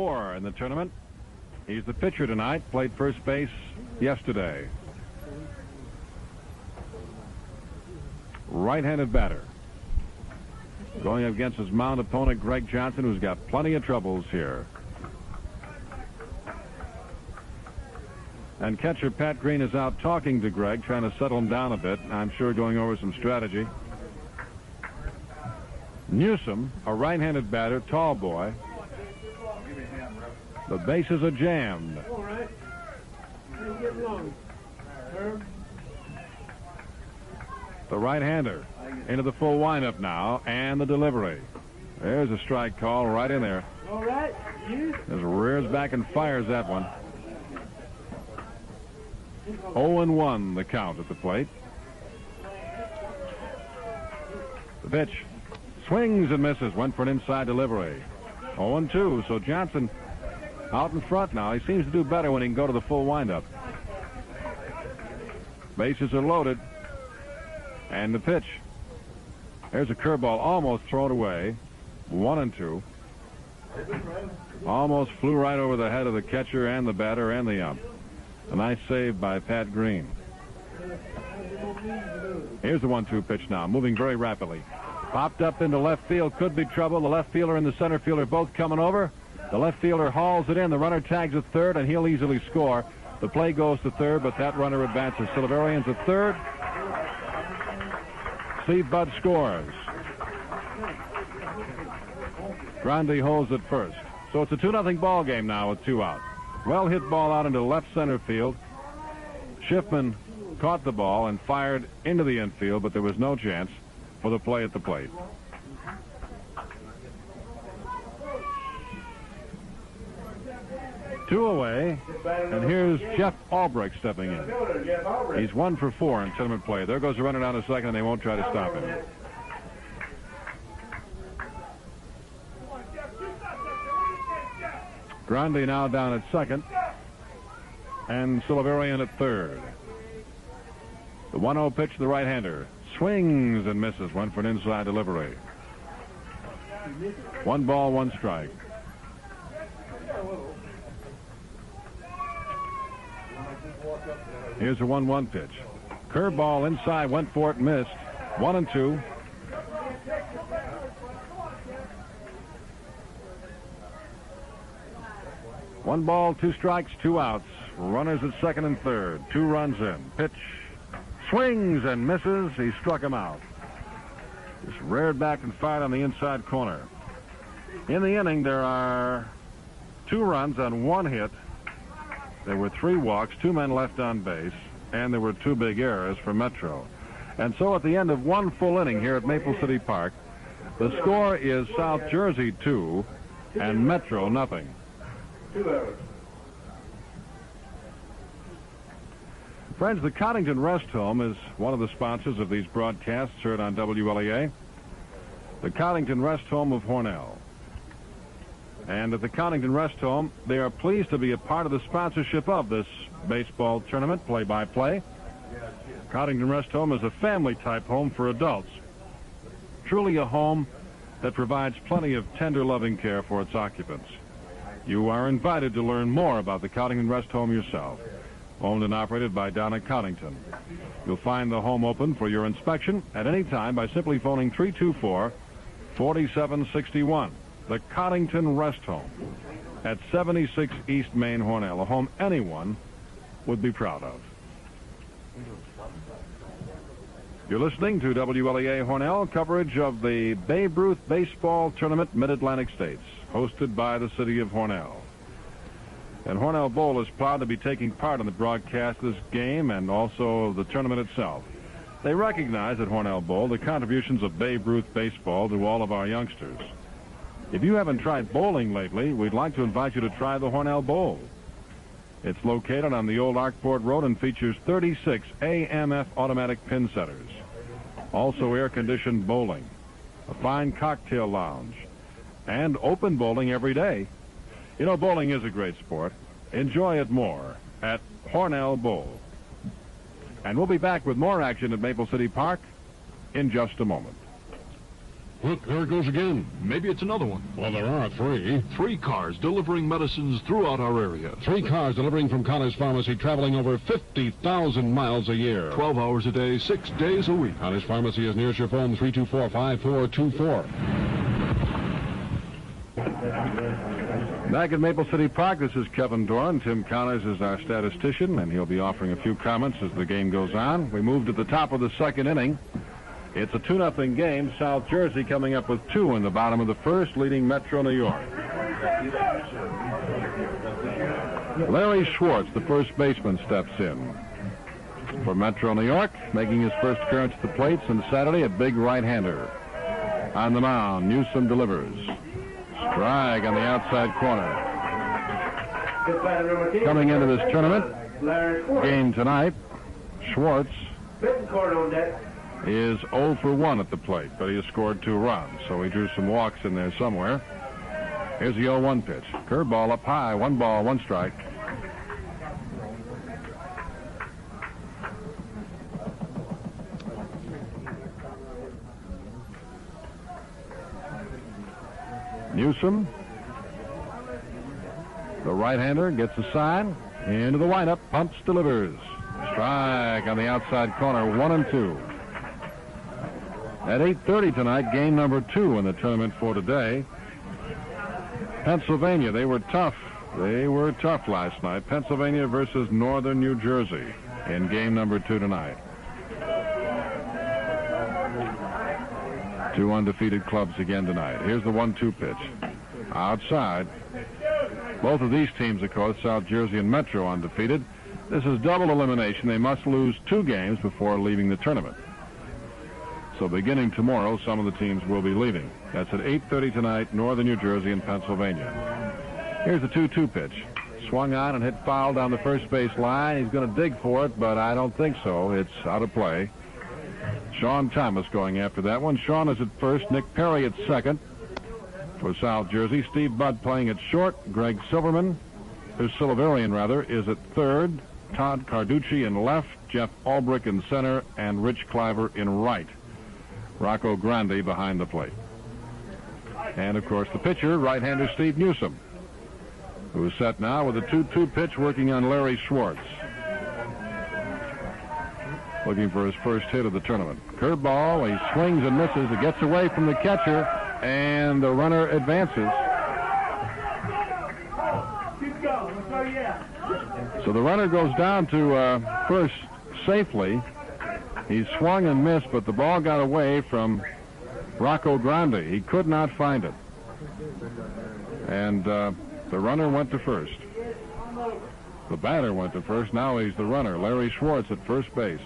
4 in the tournament. He's the pitcher tonight. Played first base yesterday. Right-handed batter. Going up against his mound opponent, Greg Johnson, who's got plenty of troubles here. And catcher Pat Green is out talking to Greg, trying to settle him down a bit. I'm sure going over some strategy. Newsom, a right-handed batter, tall boy. The bases are jammed. All right. How you getting along, Herb? The right-hander into the full windup now, and the delivery. There's a strike call right in there. All right. You? Just rears back and fires that one. 0-1 the count at the plate. The pitch. Swings and misses. Went for an inside delivery. 0-2. So Johnson out in front now. He seems to do better when he can go to the full windup. Bases are loaded. And the pitch. There's a curveball almost thrown away. 1-2. Almost flew right over the head of the catcher and the batter and the ump. A nice save by Pat Green. Here's the 1-2 pitch now, moving very rapidly. Popped up into left field, could be trouble. The left fielder and the center fielder both coming over. The left fielder hauls it in. The runner tags at third, and he'll easily score. The play goes to third, but that runner advances. Silverian's at third. Steve Budd scores. Grande holds at first. So it's a 2-0 ball game now with 2 out. Well hit ball out into left center field. Schiffman caught the ball and fired into the infield, but there was no chance for the play at the plate. Two away, and here's Jeff Albrecht stepping in. He's 1 for 4 in tournament play. There goes the runner down to second, and they won't try to stop him. Grande now down at second, and Silverian at third. The 1-0 pitch to the right-hander. Swings and misses. Went for an inside delivery. 1 ball, 1 strike. Here's a 1-1 pitch. Curveball inside, went for it, missed. 1-2. One ball, 2 strikes, 2 outs. Runners at second and third. 2 runs in. Pitch. Swings and misses. He struck him out. Just reared back and fired on the inside corner. In the inning, there are 2 runs on 1 hit. There were 3 walks, 2 men left on base, and there were 2 big errors for Metro. And so at the end of 1 full inning here at Maple City Park, the score is South Jersey 2 and Metro nothing. 2 errors. Friends, the Coddington Rest Home is one of the sponsors of these broadcasts heard on WLEA. The Coddington Rest Home of Hornell. And at the Coddington Rest Home, they are pleased to be a part of the sponsorship of this baseball tournament, play-by-play. Coddington Rest Home is a family-type home for adults. Truly a home that provides plenty of tender, loving care for its occupants. You are invited to learn more about the Coddington Rest Home yourself. Owned and operated by Donna Coddington. You'll find the home open for your inspection at any time by simply phoning 324-4761. The Coddington Rest Home at 76 East Main, Hornell. A home anyone would be proud of. You're listening to WLEA Hornell, coverage of the Babe Ruth Baseball Tournament, Mid-Atlantic States, hosted by the city of Hornell. And Hornell Bowl is proud to be taking part in the broadcast of this game and also the tournament itself. They recognize at Hornell Bowl the contributions of Babe Ruth baseball to all of our youngsters. If you haven't tried bowling lately, we'd like to invite you to try the Hornell Bowl. It's located on the old Arkport Road and features 36 AMF automatic pin setters. Also air-conditioned bowling, a fine cocktail lounge, and open bowling every day. You know, bowling is a great sport. Enjoy it more at Hornell Bowl. And we'll be back with more action at Maple City Park in just a moment. Look, there it goes again. Maybe it's another one. Well, there are 3. 3 cars delivering medicines throughout our area. 3 cars delivering from Connor's Pharmacy, traveling over 50,000 miles a year. 12 hours a day, 6 days a week. Connor's Pharmacy is nearest your phone, 324-5424. Back at Maple City Park, this is Kevin Doran. Tim Connors is our statistician, and he'll be offering a few comments as the game goes on. We move to the top of the second inning. It's a 2-0 game. South Jersey coming up with 2 in the bottom of the first, leading Metro New York. Larry Schwartz, the first baseman, steps in for Metro New York, making his first appearance at the plate since Saturday, a big right-hander. On the mound, Newsom delivers. Strike on the outside corner. Coming into this tournament game tonight, Schwartz is 0 for 1 at the plate, but he has scored 2 runs, so he drew some walks in there somewhere. Here's the 0-1 pitch. Curveball up high, 1 ball, 1 strike. Newsom, the right-hander, gets a sign. Into the windup, punts, delivers. Strike on the outside corner, 1-2. At 8:30 tonight, game number 2 in the tournament for today. Pennsylvania, they were tough. They were tough last night. Pennsylvania versus Northern New Jersey in game number 2 tonight. 2 undefeated clubs again tonight. Here's the 1-2 pitch. Outside. Both of these teams, of course, South Jersey and Metro, undefeated. This is double elimination. They must lose 2 games before leaving the tournament. So beginning tomorrow, some of the teams will be leaving. That's at 8:30 tonight, Northern New Jersey and Pennsylvania. Here's the 2-2 pitch. Swung on and hit foul down the first base line. He's going to dig for it, but I don't think so. It's out of play. Sean Thomas going after that one. Sean is at first. Nick Perry at second for South Jersey. Steve Budd playing at short. Greg Silvervarian, is at third. Todd Carducci in left. Jeff Albrick in center. And Rich Cliver in right. Rocco Grande behind the plate. And, of course, the pitcher, right-hander Steve Newsom, who is set now with a 2-2 pitch working on Larry Schwartz. Looking for his first hit of the tournament. Curveball, he swings and misses. It gets away from the catcher, and the runner advances. So the runner goes down to first safely. He swung and missed, but the ball got away from Rocco Grande. He could not find it. And the runner went to first. The batter went to first. Now he's the runner. Larry Schwartz at first base.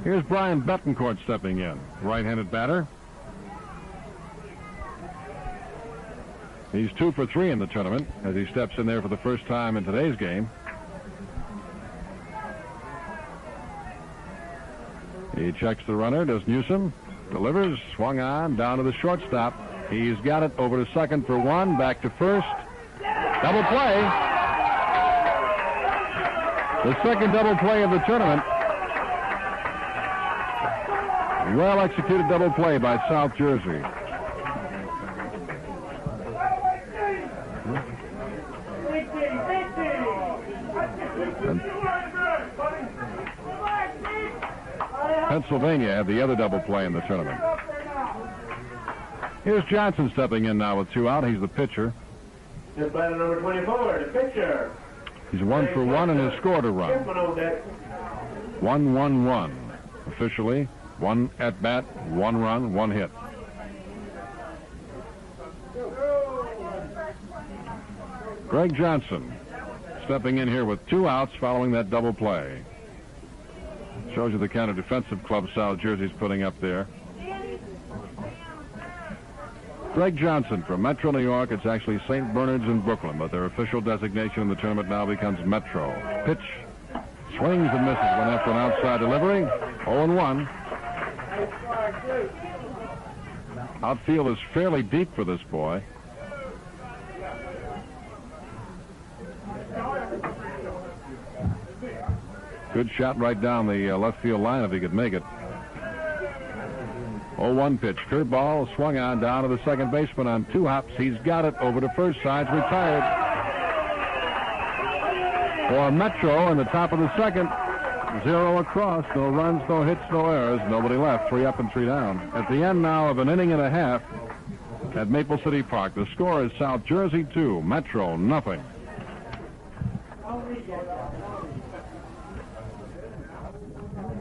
Here's Brian Betancourt stepping in. Right-handed batter. He's 2 for 3 in the tournament as he steps in there for the first time in today's game. He checks the runner, does Newsom, delivers, swung on, down to the shortstop. He's got it over to second for 1, back to first. Double play. The second double play of the tournament. Well-executed double play by South Jersey. And Pennsylvania had the other double play in the tournament. Here's Johnson stepping in now with 2 out. He's the pitcher. Here's batter number 24, the pitcher. He's 1 for 1 and has scored a run. 1-1-1. Officially, 1 at bat, 1 run, 1 hit. Greg Johnson stepping in here with 2 outs following that double play. Shows you the kind of defensive club South Jersey's putting up there. Greg Johnson from Metro New York. It's actually St. Bernard's in Brooklyn, but their official designation in the tournament now becomes Metro. Pitch, swings and misses. Went after an outside delivery. 0-1. Outfield is fairly deep for this boy. Good shot right down the left field line if he could make it. 0-1 pitch. Curveball swung on down to the second baseman on 2 hops. He's got it over to first. Side's retired. For Metro in the top of the second. 0 across. No runs, no hits, no errors. Nobody left. 3 up and 3 down. At the end now of an inning and a half at Maple City Park. The score is South Jersey 2, Metro nothing.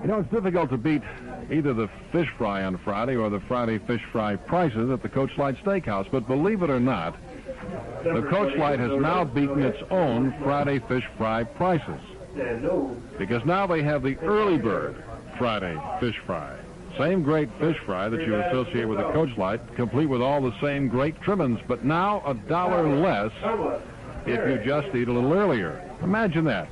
You know, it's difficult to beat either the fish fry on Friday or the Friday fish fry prices at the Coach Light Steakhouse. But believe it or not, the Coach Light has now beaten its own Friday fish fry prices. Because now they have the early bird Friday fish fry. Same great fish fry that you associate with the Coach Light, complete with all the same great trimmings, but now $1 less if you just eat a little earlier. Imagine that.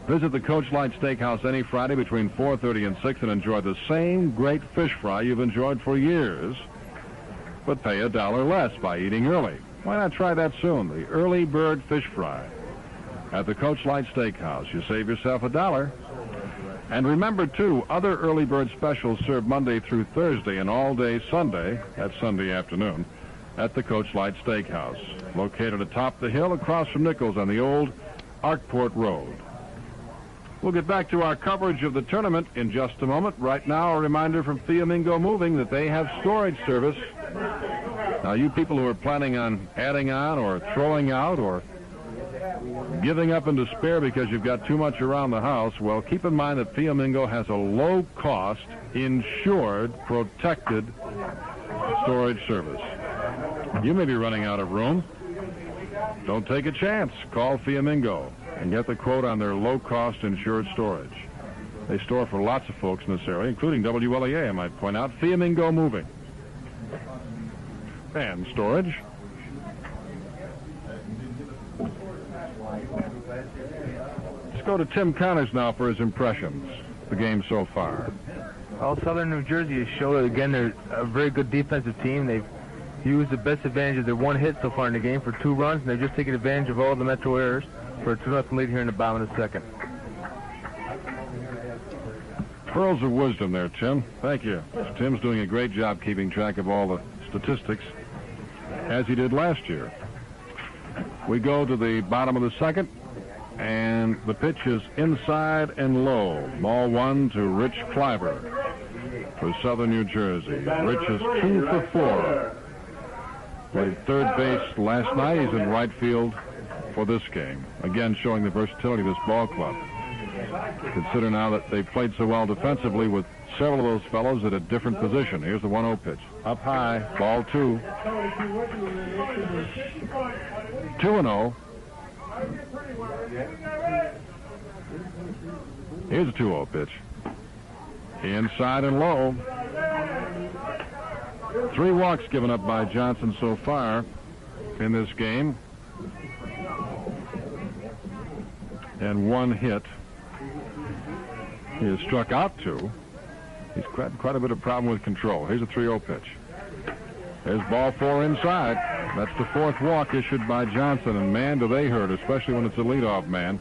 Visit the Coach Light Steakhouse any Friday between 4:30 and 6 and enjoy the same great fish fry you've enjoyed for years, but pay $1 less by eating early. Why not try that soon? The early bird fish fry at the Coach Light Steakhouse. You save yourself $1. And remember, too, other early bird specials served Monday through Thursday and all day Sunday, that's Sunday afternoon, at the Coach Light Steakhouse, located atop the hill across from Nichols on the old Arkport Road. We'll get back to our coverage of the tournament in just a moment. Right now, a reminder from Fiamingo Moving that they have storage service. Now, you people who are planning on adding on or throwing out or giving up in despair because you've got too much around the house, well, keep in mind that Fiamingo has a low-cost, insured, protected storage service. You may be running out of room. Don't take a chance. Call Fiamingo and get the quote on their low-cost insured storage. They store for lots of folks in this area, including WLEA, I might point out. Fiamingo Moving. And storage. Let's go to Tim Connors now for his impressions of the game so far. Well, Southern New Jersey has showed, again, they're a very good defensive team. They've used the best advantage of their 1 hit so far in the game for 2 runs, and they've just taken advantage of all the Metro errors for a 2-0 lead here in the bottom of the second. Pearls of wisdom there, Tim. Thank you. Tim's doing a great job keeping track of all the statistics, as he did last year. We go to the bottom of the second, and the pitch is inside and low. Ball 1 to Rich Cliver for Southern New Jersey. Rich is 2 for 4. Played third base last night. He's in right field for this game. Again, showing the versatility of this ball club. Consider now that they've played so well defensively with several of those fellows at a different position. Here's the 1-0 pitch. Up high, ball 2. 2-0. Here's a 2-0 pitch. Inside and low. 3 walks given up by Johnson so far in this game. And 1 hit. He has struck out 2. He's quite a bit of problem with control. Here's a 3-0 pitch. There's ball 4 inside. That's the 4th walk issued by Johnson, and man, do they hurt, especially when it's a leadoff man.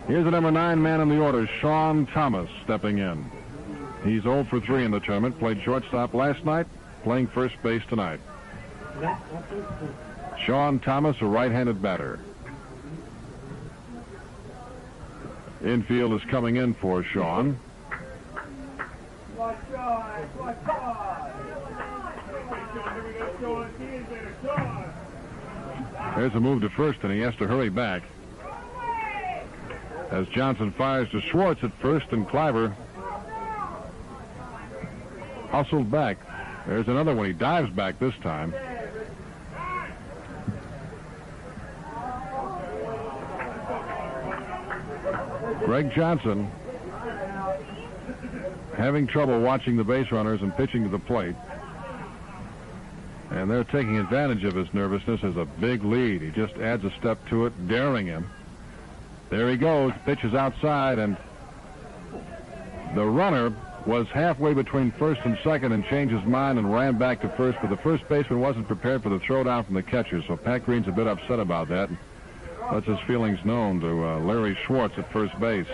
Here's the number 9 man in the order, Sean Thomas, stepping in. He's 0 for 3 in the tournament. Played shortstop last night, playing first base tonight. Sean Thomas, a right-handed batter. Infield is coming in for Sean. There's a move to first, and he has to hurry back. As Johnson fires to Schwartz at first, and Cliver hustled back. There's another one. He dives back this time. Greg Johnson having trouble watching the base runners and pitching to the plate. And they're taking advantage of his nervousness as a big lead. He just adds a step to it, daring him. There he goes. Pitch is outside, and the runner was halfway between first and second and changed his mind and ran back to first, but the first baseman wasn't prepared for the throwdown from the catcher, so Pat Green's a bit upset about that. Lets his feelings known to Larry Schwartz at first base.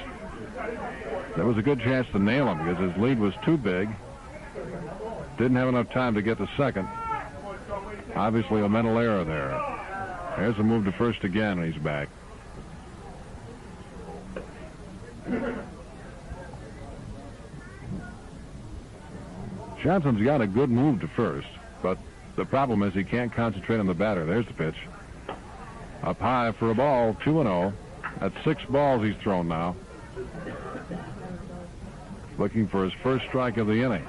There was a good chance to nail him because his lead was too big. Didn't have enough time to get to second. Obviously a mental error there. There's a move to first again, and he's back. Johnson's got a good move to first, but the problem is he can't concentrate on the batter. There's the pitch. Up high for a ball, 2-0. That's 6 balls he's thrown now. Looking for his first strike of the inning.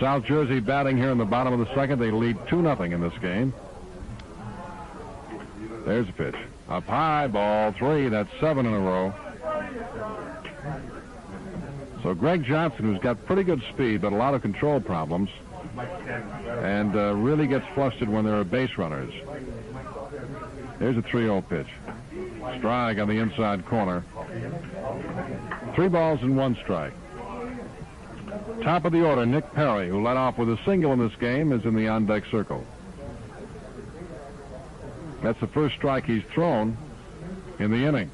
South Jersey batting here in the bottom of the second. They lead 2-0 in this game. There's a pitch. Up high, ball 3. That's 7 in a row. So Greg Johnson, who's got pretty good speed but a lot of control problems, and really gets flustered when there are base runners. There's a 3-0 pitch. Strike on the inside corner. 3 balls and 1 strike. Top of the order, Nick Perry, who led off with a single in this game, is in the on-deck circle. That's the first strike he's thrown in the inning.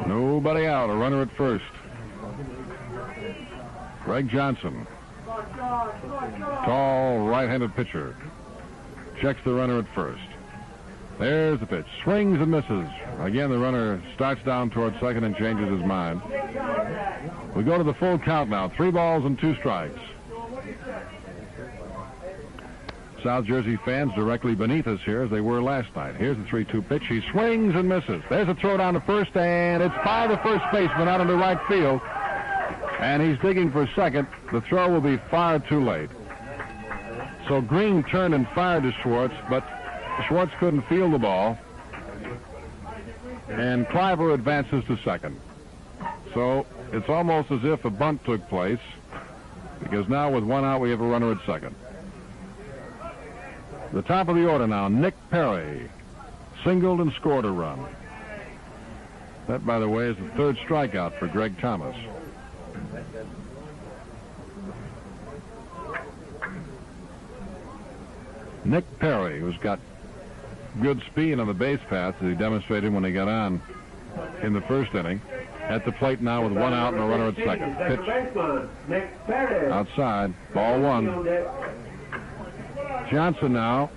Nobody out, a runner at first. Greg Johnson, tall right-handed pitcher, checks the runner at first. There's the pitch. Swings and misses. Again, the runner starts down towards second and changes his mind. We go to the full count now. 3 balls and 2 strikes. South Jersey fans directly beneath us here as they were last night. Here's the 3-2 pitch. He swings and misses. There's a throw down to first, and it's by the first baseman out into right field. And he's digging for second. The throw will be far too late. So Green turned and fired to Schwartz, but Schwartz couldn't field the ball. And Cliver advances to second. So it's almost as if a bunt took place, because now with 1 out we have a runner at second. The top of the order now, Nick Perry, singled and scored a run. That, by the way, is the 3rd strikeout for Greg Thomas. Nick Perry, who's got good speed on the base paths, as he demonstrated when he got on in the first inning. At the plate now with 1 out and a runner at second. Pitch outside, ball 1. Johnson now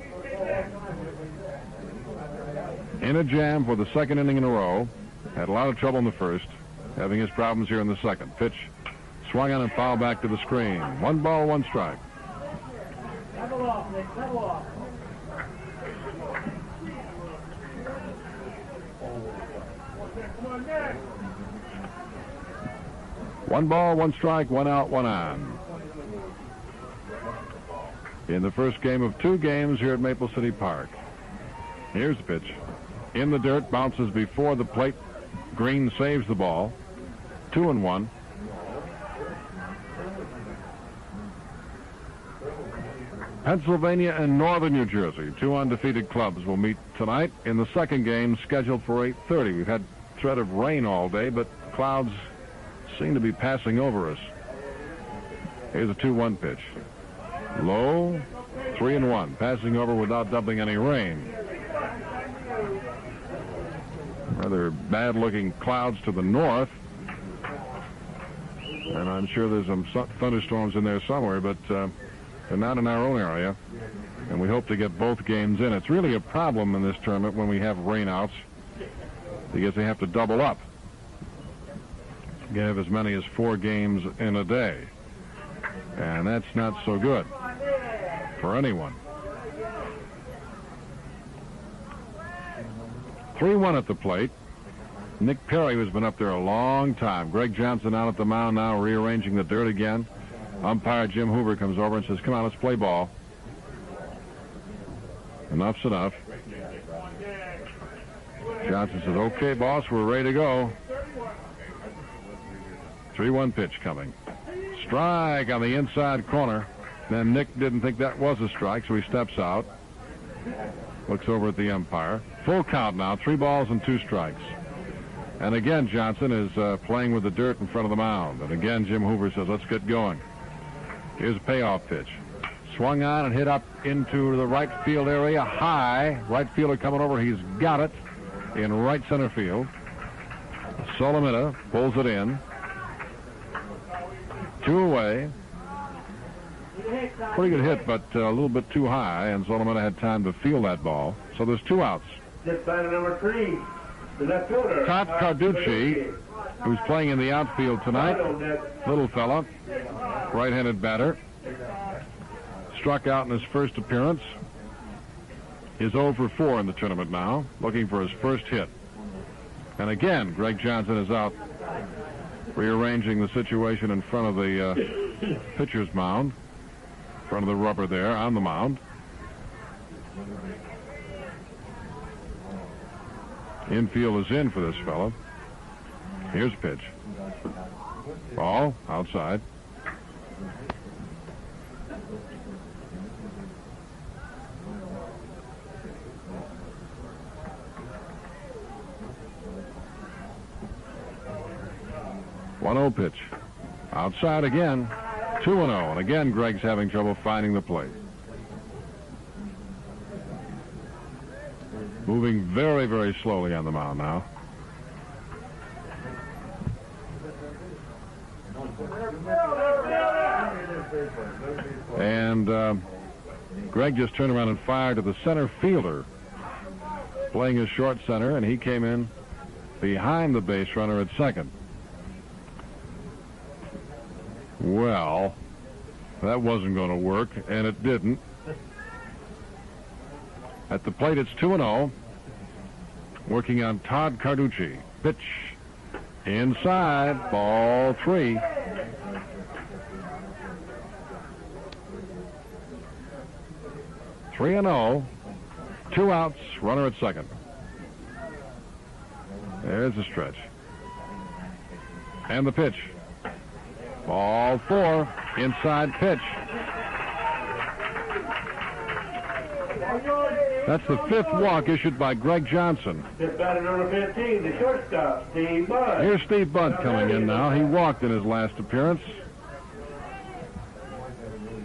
in a jam for the 2nd inning in a row. Had a lot of trouble in the first, having his problems here in the second. Pitch swung on and fouled back to the screen. 1 ball, 1 strike. Level off, Nick, level off. One ball, 1 strike, 1 out, 1 on. In the first game of 2 games here at Maple City Park. Here's the pitch. In the dirt, bounces before the plate. Green saves the ball. 2-1. Pennsylvania and Northern New Jersey, 2 undefeated clubs, will meet tonight in the second game scheduled for 8:30. We've had threat of rain all day, but clouds seem to be passing over us. Here's a 2-1 pitch. Low, 3-1, passing over without dumping any rain. Rather bad-looking clouds to the north. And I'm sure there's some thunderstorms in there somewhere, but they're not in our own area. And we hope to get both games in. It's really a problem in this tournament when we have rainouts, because they have to double up. You have as many as 4 games in a day. And that's not so good for anyone. 3-1 at the plate. Nick Perry, who's been up there a long time. Greg Johnson out at the mound now, rearranging the dirt again. Umpire Jim Hoover comes over and says, come on, let's play ball. Enough's enough. Johnson says, okay, boss, we're ready to go. 3-1 pitch coming. Strike on the inside corner. Then Nick didn't think that was a strike, so he steps out. Looks over at the umpire. Full count now, 3 balls and 2 strikes. And again, Johnson is playing with the dirt in front of the mound. And again, Jim Hoover says, let's get going. Here's a payoff pitch. Swung on and hit up into the right field area, high. Right fielder coming over, he's got it in right center field. Solomita pulls it in. 2 away. Pretty good hit, but a little bit too high, and Solomon had time to feel that ball. So there's 2 outs. Just batter number 3, the left fielder. Todd Carducci, who's playing in the outfield tonight, little fella, right-handed batter, struck out in his first appearance. Is 0 for 4 in the tournament now, looking for his first hit. And again, Greg Johnson is out rearranging the situation in front of the pitcher's mound, in front of the rubber there on the mound. Infield is in for this fella. Here's a pitch. Ball outside. One 0 pitch. Outside again. 2-0. And again, Greg's having trouble finding the plate. Moving very, very slowly on the mound now. And Greg just turned around and fired to the center fielder, playing his short center, and he came in behind the base runner at second. Well, that wasn't going to work, and it didn't. At the plate, it's 2-0. Working on Todd Carducci. Pitch inside, ball 3. Three and 0. 2 outs, runner at second. There's the stretch. And the pitch. Ball 4, inside pitch. That's the 5th walk issued by Greg Johnson. Just batter number 15, the shortstop, Steve Budd. Here's Steve Budd coming in now. He walked in his last appearance.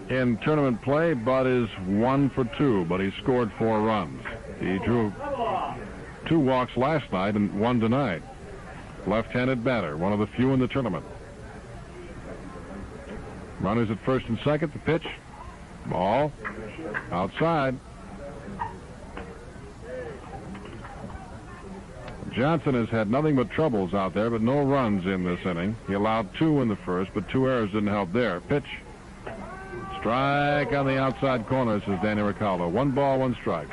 In tournament play, Budd is 1 for 2, but he scored 4 runs. He drew 2 walks last night and 1 tonight. Left-handed batter, one of the few in the tournament. Runners at first and second. The pitch. Ball. Outside. Johnson has had nothing but troubles out there, but no runs in this inning. He allowed 2 in the first, but 2 errors didn't help there. Pitch. Strike on the outside corner, says Danny Ricaldo. 1 ball, 1 strike.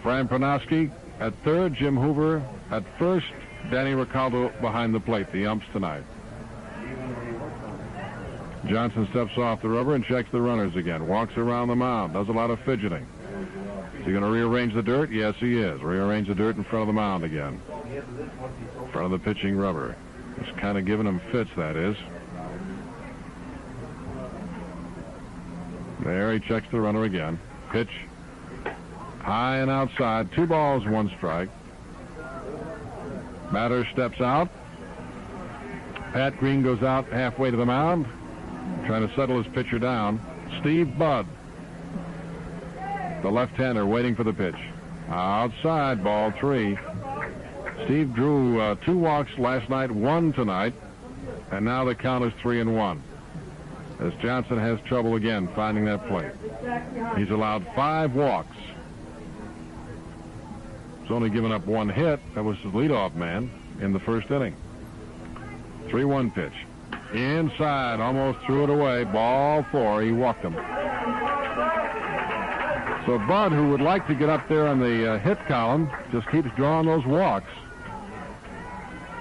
Fran Pronowski at third. Jim Hoover at first. Danny Ricaldo behind the plate. The umps tonight. Johnson steps off the rubber and checks the runners again. Walks around the mound. Does a lot of fidgeting. Is he going to rearrange the dirt? Yes, he is. Rearrange the dirt in front of the mound again. In front of the pitching rubber. Just kind of giving him fits, that is. There, he checks the runner again. Pitch. High and outside. 2 balls, 1 strike. Batter steps out. Pat Green goes out halfway to the mound, trying to settle his pitcher down. Steve Budd, the left-hander, waiting for the pitch. Outside, ball 3. Steve drew 2 walks last night, 1 tonight, and now the count is 3-1. As Johnson has trouble again finding that plate. He's allowed 5 walks. He's only given up 1 hit. That was his leadoff man in the first inning. 3-1 pitch. Inside, almost threw it away. Ball 4. He walked him. So Budd, who would like to get up there on the hit column, just keeps drawing those walks.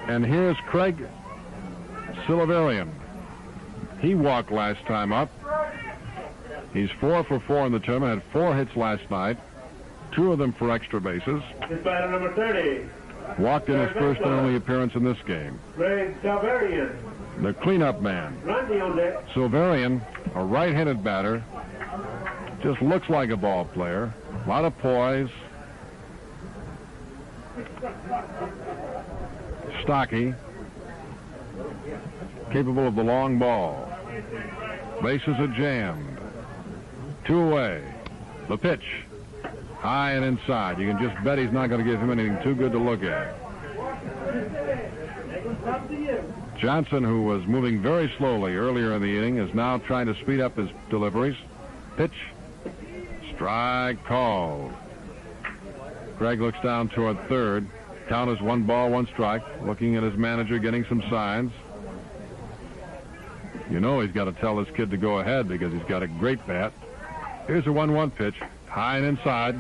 And here's Craig Silverian. He walked last time up. He's 4 for 4 in the tournament. Had 4 hits last night. 2 of them for extra bases. It's batter number 30. Walked in his first and only appearance in this game. Greg Silverian. The cleanup man. Silverian, Silverian, a right-handed batter. Just looks like a ball player. A lot of poise. Stocky. Capable of the long ball. Bases are jammed. 2 away. The pitch. High and inside. You can just bet he's not going to give him anything too good to look at. Johnson, who was moving very slowly earlier in the inning, is now trying to speed up his deliveries. Pitch. Strike called. Craig looks down toward third. Count is 1 ball, 1 strike. Looking at his manager, getting some signs. You know he's got to tell this kid to go ahead because he's got a great bat. Here's a 1-1 pitch. High and inside.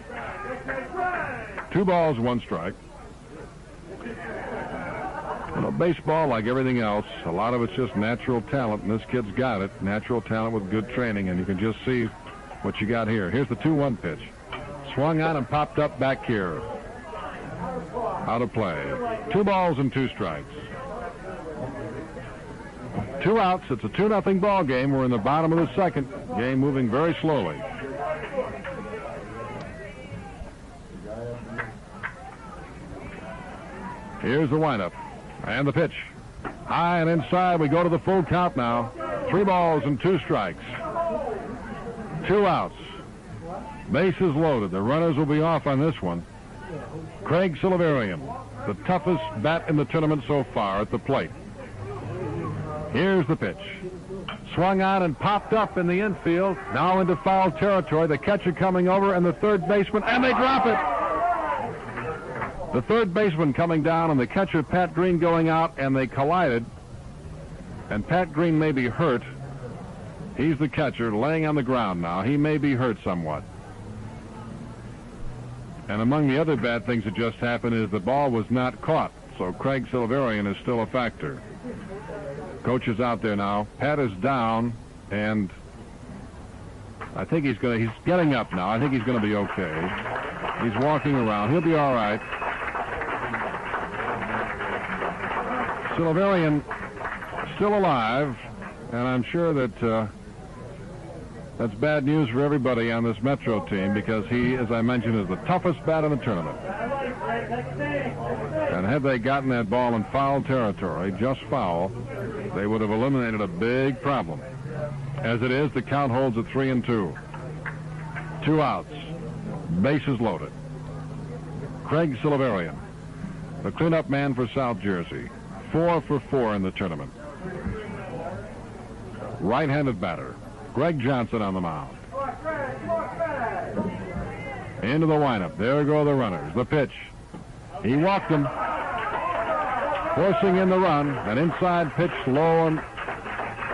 2 balls, 1 strike. You know, baseball, like everything else, a lot of it's just natural talent, and this kid's got it. Natural talent with good training, and you can just see what you got here. Here's the 2-1 pitch. Swung on and popped up back here. Out of play. 2 balls and 2 strikes. 2 outs. It's a 2-0 ball game. We're in the bottom of the second. Game moving very slowly. Here's the windup. And the pitch. High and inside. We go to the full count now. 3 balls and 2 strikes. 2 outs. Bases loaded. The runners will be off on this one. Craig Silverian, the toughest bat in the tournament so far at the plate. Here's the pitch. Swung on and popped up in the infield. Now into foul territory. The catcher coming over and the third baseman, and they drop it. The third baseman coming down and the catcher, Pat Green, going out, and they collided. And Pat Green may be hurt. He's the catcher laying on the ground now. He may be hurt somewhat. And among the other bad things that just happened is the ball was not caught. So Craig Silverian is still a factor. Coach is out there now. Pat is down, and I think he's getting up now. I think he's going to be okay. He's walking around. He'll be all right. Silverian still alive, and I'm sure that that's bad news for everybody on this Metro team because he, as I mentioned, is the toughest bat in the tournament. And had they gotten that ball in foul territory, just foul, they would have eliminated a big problem. As it is, the count holds at 3-2. 2 outs. Bases loaded. Craig Silverian, the cleanup man for South Jersey. 4 for 4 in the tournament. Right-handed batter. Greg Johnson on the mound. Into the windup. There go the runners. The pitch. He walked him. Forcing in the run. An inside pitch, low and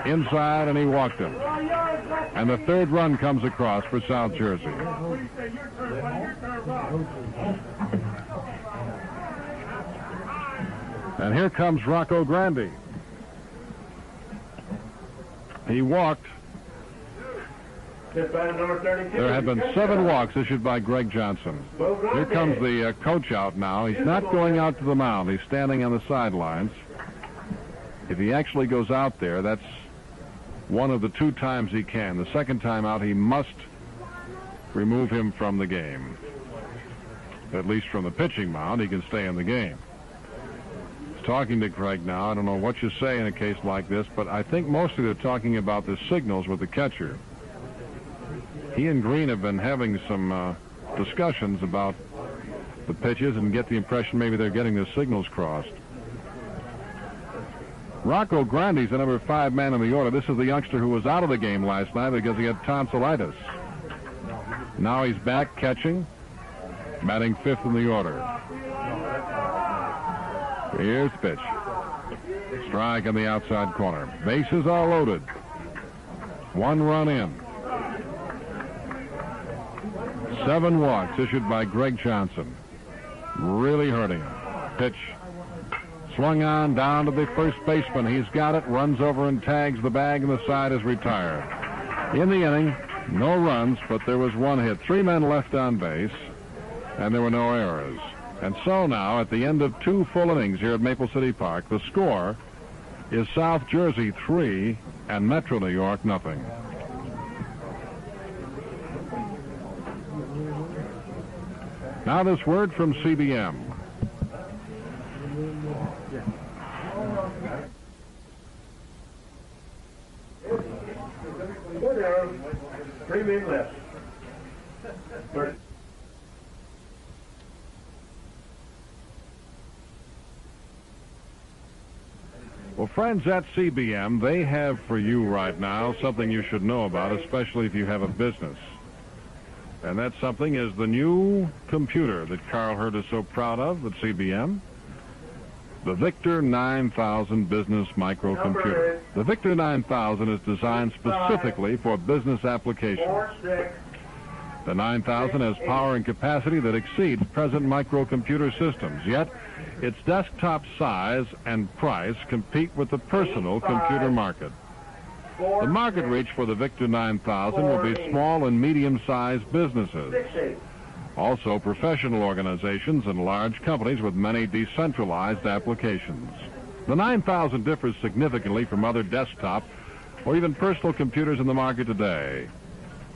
inside, and he walked him. And the third run comes across for South Jersey. And here comes Rocco Grandi. He walked. There have been 7 walks issued by Greg Johnson. Here comes the coach out now. He's not going out to the mound. He's standing on the sidelines. If he actually goes out there, that's one of the 2 times he can. The second time out, he must remove him from the game. At least from the pitching mound, he can stay in the game. He's talking to Craig now. I don't know what you say in a case like this, but I think mostly they're talking about the signals with the catcher. He and Green have been having some discussions about the pitches and get the impression maybe they're getting the signals crossed. Rocco Grandi's the number 5 man in the order. This is the youngster who was out of the game last night because he had tonsillitis. Now he's back catching, batting 5th in the order. Here's the pitch. Strike in the outside corner. Bases are loaded. 1 run in. 7 walks issued by Greg Johnson. Really hurting him. Pitch. Swung on down to the first baseman. He's got it. Runs over and tags the bag, and the side is retired. In the inning, no runs, but there was 1 hit. 3 men left on base, and there were no errors. And so now, at the end of 2 full innings here at Maple City Park, the score is South Jersey 3 and Metro New York nothing. Now this word from CBM. Go down. 3 men left. Well, friends at CBM, they have for you right now something you should know about, especially if you have a business. And that something is the new computer that Carl Hurd is so proud of at CBM. The Victor 9000 business microcomputer. The Victor 9000 is designed specifically for business applications. The 9000 has power and capacity that exceeds present microcomputer systems, yet its desktop size and price compete with the personal computer market. The market reach for the Victor 9000 will be small and medium-sized businesses. Also, professional organizations and large companies with many decentralized applications. The 9000 differs significantly from other desktop or even personal computers in the market today.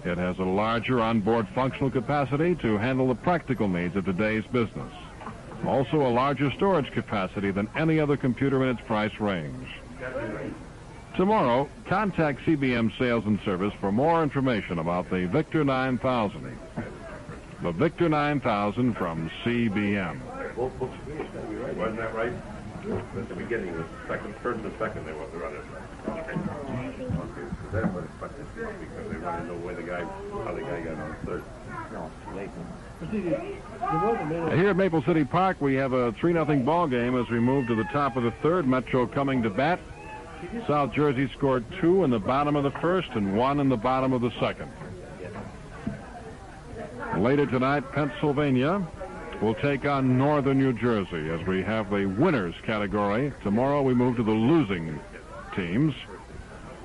It has a larger onboard functional capacity to handle the practical needs of today's business. Also, a larger storage capacity than any other computer in its price range. Tomorrow, contact CBM Sales and Service for more information about the Victor 9000. The Victor 9000 from CBM. Wasn't that right? At the beginning, the second, first and second, they want to run it. Okay. That's what it's fucking because they want to know where the guy, how the guy got on third. No, Here at Maple City Park, we have a 3-0 ball game as we move to the top of the third. Metro coming to bat. South Jersey scored 2 in the bottom of the first and 1 in the bottom of the second. Later tonight, Pennsylvania will take on Northern New Jersey as we have the winners category. Tomorrow we move to the losing teams.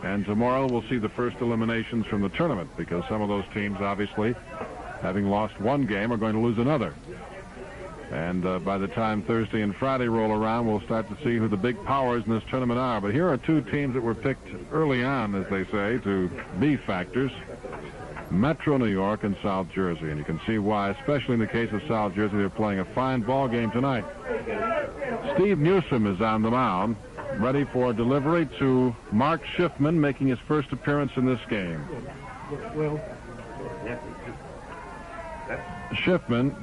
And tomorrow we'll see the first eliminations from the tournament because some of those teams, obviously, having lost one game, are going to lose another. And by the time Thursday and Friday roll around, we'll start to see who the big powers in this tournament are. But here are 2 teams that were picked early on, as they say, to be factors. Metro New York and South Jersey. And you can see why, especially in the case of South Jersey, they're playing a fine ball game tonight. Steve Newsom is on the mound, ready for delivery to Mark Schiffman, making his first appearance in this game. Schiffman,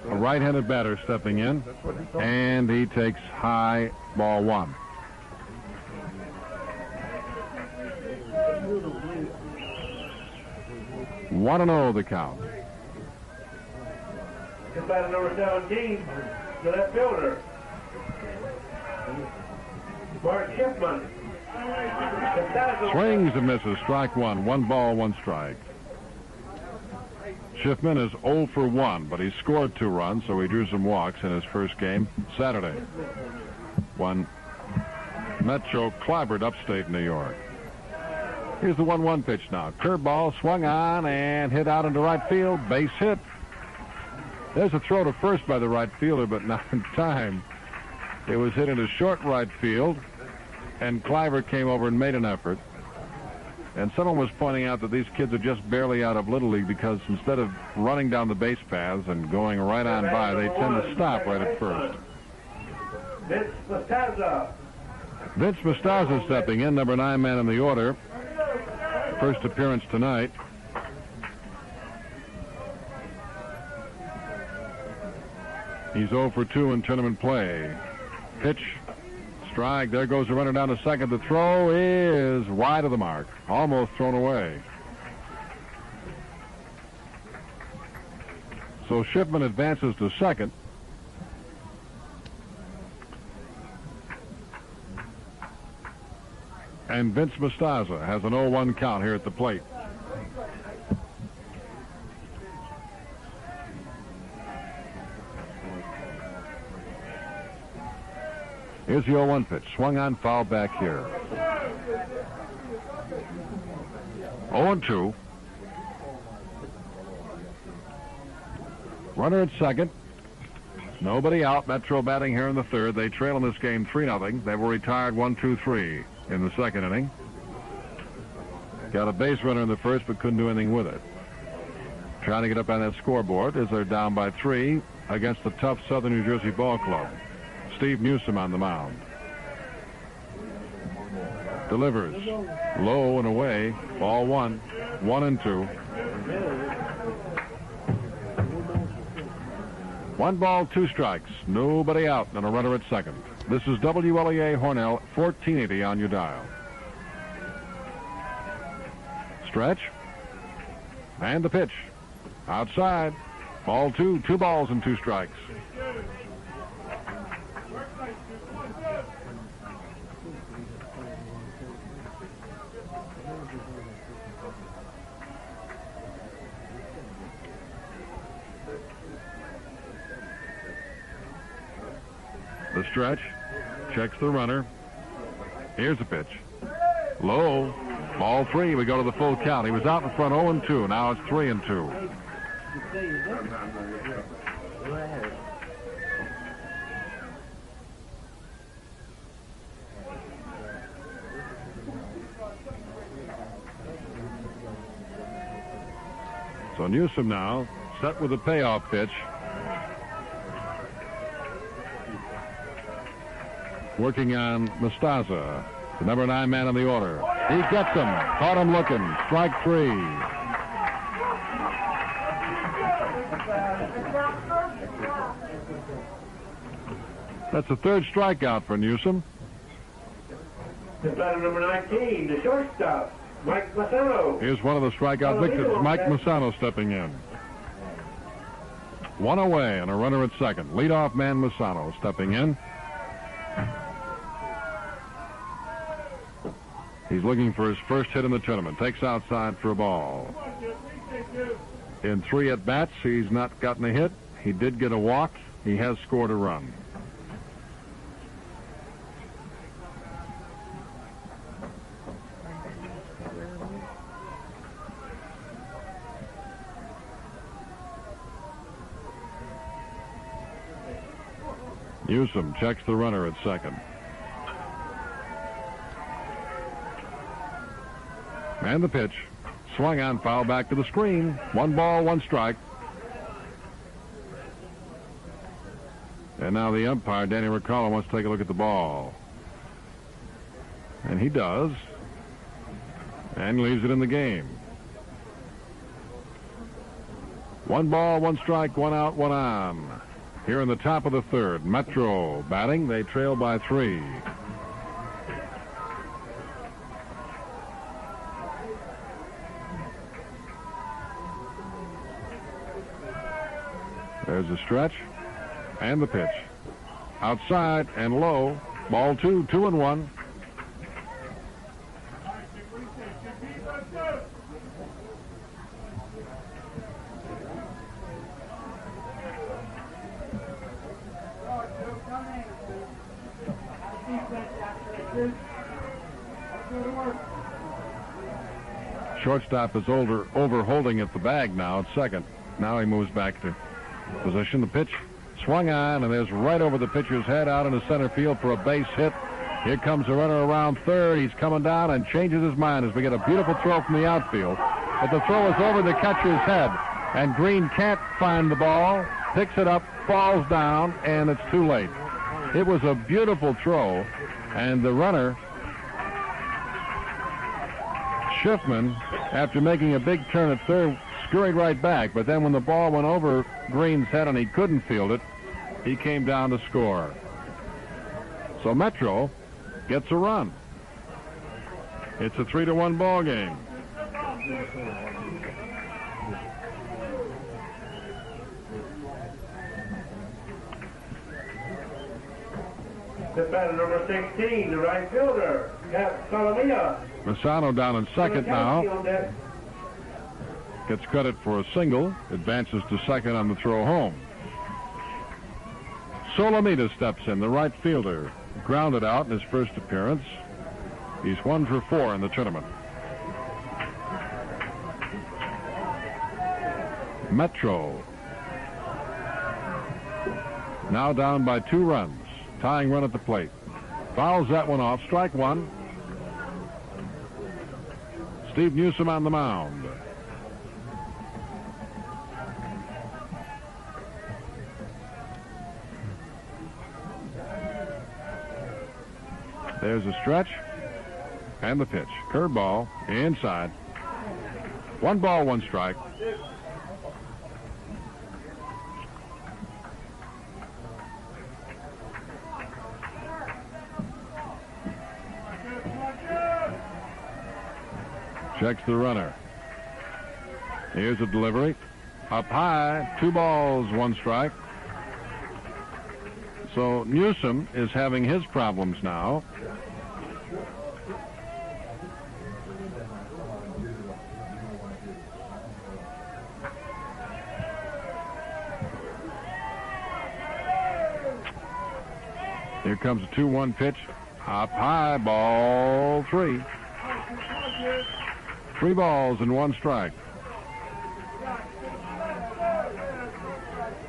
a right-handed batter, stepping in, and he takes high, ball 1. One and 0 the count. Batter number 17, the left fielder, Mark Schiffman. Swings and misses. Strike 1. 1 ball, 1 strike. Schiffman is 0 for 1, but he scored 2 runs, so he drew some walks in his first game Saturday. When Metro clobbered upstate New York. Here's the 1-1 pitch now. Curveball swung on and hit out into right field. Base hit. There's a throw to first by the right fielder, but not in time. It was hit into short right field, and Cliver came over and made an effort. And someone was pointing out that these kids are just barely out of Little League because instead of running down the base paths and going right on by, they tend to stop right at first. Vince Mostaza. Vince Mostaza stepping in, number 9 man in the order. First appearance tonight. He's 0 for 2 in tournament play. Pitch, strike. There goes the runner down to second. The throw is wide of the mark, almost thrown away. So Schiffman advances to second. And Vince Mostaza has an 0-1 count here at the plate. Here's the 0-1 pitch. Swung on, foul back here. 0-2. Runner at second. Nobody out. Metro batting here in the third. They trail in this game 3-0. They were retired 1-2-3 in the second inning. Got a base runner in the first, but couldn't do anything with it. Trying to get up on that scoreboard as they're down by 3 against the tough Southern New Jersey ball club. Steve Newsom on the mound. Delivers. Low and away. Ball 1. 1-2. 1 ball, 2 strikes. Nobody out and a runner at second. This is WLEA Hornell, 1480 on your dial. Stretch. And the pitch. Outside. Ball 2. 2 balls and 2 strikes. The stretch. Checks the runner. Here's the pitch. Low. Ball 3. We go to the full count. He was out in front 0-2. Now it's 3-2. So Newsom now set with a payoff pitch. Working on Mustaza, the number 9 man in the order. He gets him. Caught him looking. Strike 3. That's the 3rd strikeout for Newsom. The batter number 19, the shortstop, Mike Masano. Here's one of the strikeout victims, Mike Masano, stepping in. 1 away and a runner at second. Leadoff man Masano stepping in. He's looking for his first hit in the tournament. Takes outside for a ball. In 3 at-bats, he's not gotten a hit. He did get a walk. He has scored a run. Newsom checks the runner at second. And the pitch. Swung on, foul back to the screen. 1 ball, 1 strike. And now the umpire, Danny Riccolo, wants to take a look at the ball. And he does. And leaves it in the game. 1 ball, 1 strike, 1 out, 1 on. Here in the top of the 3rd, Metro batting. They trail by 3. There's the stretch and the pitch. Outside and low. Ball 2, 2-1. Shortstop is over holding at the bag now at second. Now he moves back to position. The pitch swung on, and there's right over the pitcher's head out into center field for a base hit. Here comes the runner around third. He's coming down and changes his mind as we get a beautiful throw from the outfield. But the throw is over the catcher's head, and Green can't find the ball, picks it up, falls down, and it's too late. It was a beautiful throw, and the runner, Schiffman, after making a big turn at third, scurried right back, but then when the ball went over Green's head and he couldn't field it, he came down to score. So Metro gets a run. It's a 3-1 ball game. The batter number 16, the right fielder, Cap Salamia. Masano down in second now. Gets credit for a single. Advances to second on the throw home. Solomita steps in, the right fielder. Grounded out in his first appearance. He's 1 for 4 in the tournament. Metro now down by 2 runs. Tying run at the plate. Fouls that one off. Strike 1. Steve Newsom on the mound. There's a stretch and the pitch. Curveball inside. 1 ball, 1 strike. Checks the runner. Here's a delivery. Up high, 2 balls, 1 strike. So Newsom is having his problems now. Here comes a 2-1 pitch. Up high, ball 3. 3 balls and 1 strike.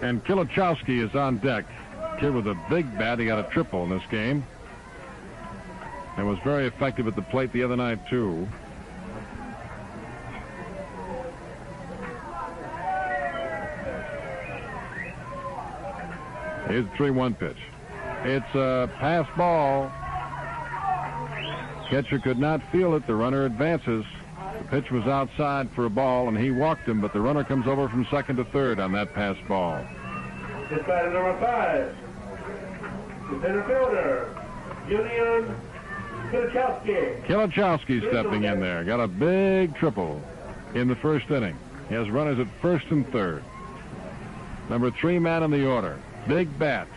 And Kilachowski is on deck. Kid with a big bat. He got a triple in this game. And was very effective at the plate the other night, too. Here's a 3-1 pitch. It's a pass ball. Catcher could not feel it. The runner advances. The pitch was outside for a ball, and he walked him, but the runner comes over from second to third on that pass ball. This batter number 5, the center fielder, Julian Kilachowski. Kilachowski stepping in there. Got a big triple in the first inning. He has runners at first and third. Number 3 man in the order. Big bat.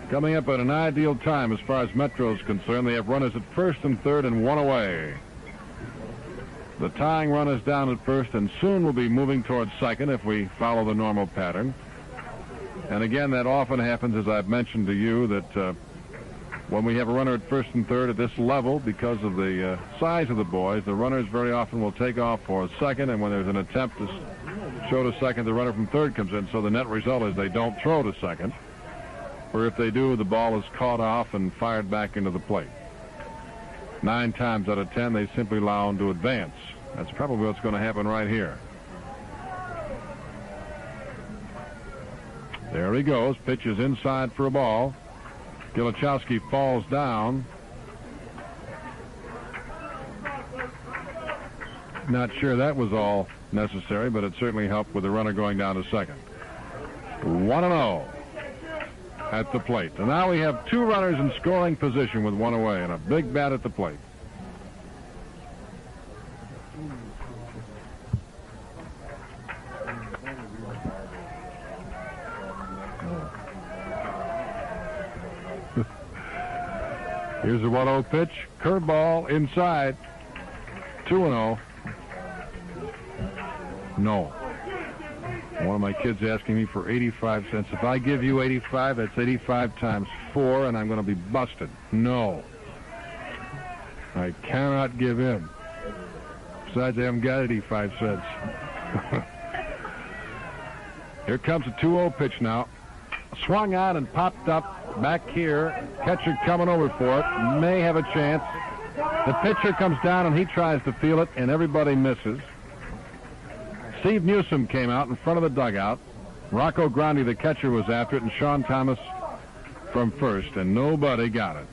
Coming up at an ideal time as far as Metro is concerned. They have runners at first and third and 1 away. The tying run is down at first, and soon will be moving towards second if we follow the normal pattern. And again, that often happens, as I've mentioned to you, that when we have a runner at first and third at this level, because of the size of the boys, the runners very often will take off for second, and when there's an attempt to show to second, the runner from third comes in. So the net result is they don't throw to second. Or if they do, the ball is caught off and fired back into the plate. 9 times out of 10, they simply allow them to advance. That's probably what's going to happen right here. There he goes. Pitches inside for a ball. Kilachowski falls down. Not sure that was all necessary, but it certainly helped with the runner going down to second. 1-0 at the plate. And now we have 2 runners in scoring position with 1 away and a big bat at the plate. Here's a 1-0 pitch. Curveball inside. 2-0. No. One of my kids asking me for 85 cents. If I give you 85, that's 85 times 4, and I'm going to be busted. No. I cannot give in. Besides, I haven't got 85 cents. Here comes a 2-0 pitch now. Swung out and popped up back here. Catcher coming over for it. May have a chance. The pitcher comes down, and he tries to feel it, and everybody misses. Steve Newsom came out in front of the dugout. Rocco Grandi, the catcher, was after it, and Sean Thomas from first, and nobody got it.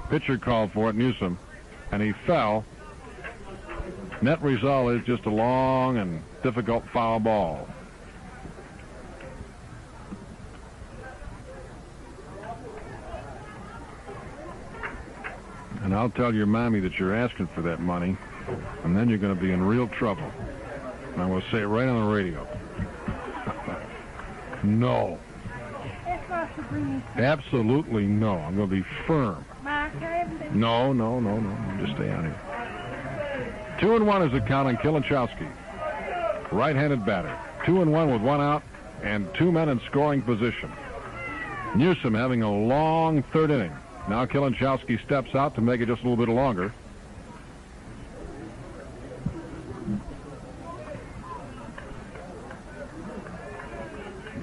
Pitcher called for it, Newsom, and he fell. Net result is just a long and difficult foul ball. And I'll tell your mommy that you're asking for that money, and then you're going to be in real trouble. And I'm going to say it right on the radio. No. Absolutely no. I'm going to be firm. No. Just stay on here. 2-1 is the count on Kilachowski. Right-handed batter. 2-1 with 1 out and 2 men in scoring position. Newsom having a long third inning. Now Kilachowski steps out to make it just a little bit longer.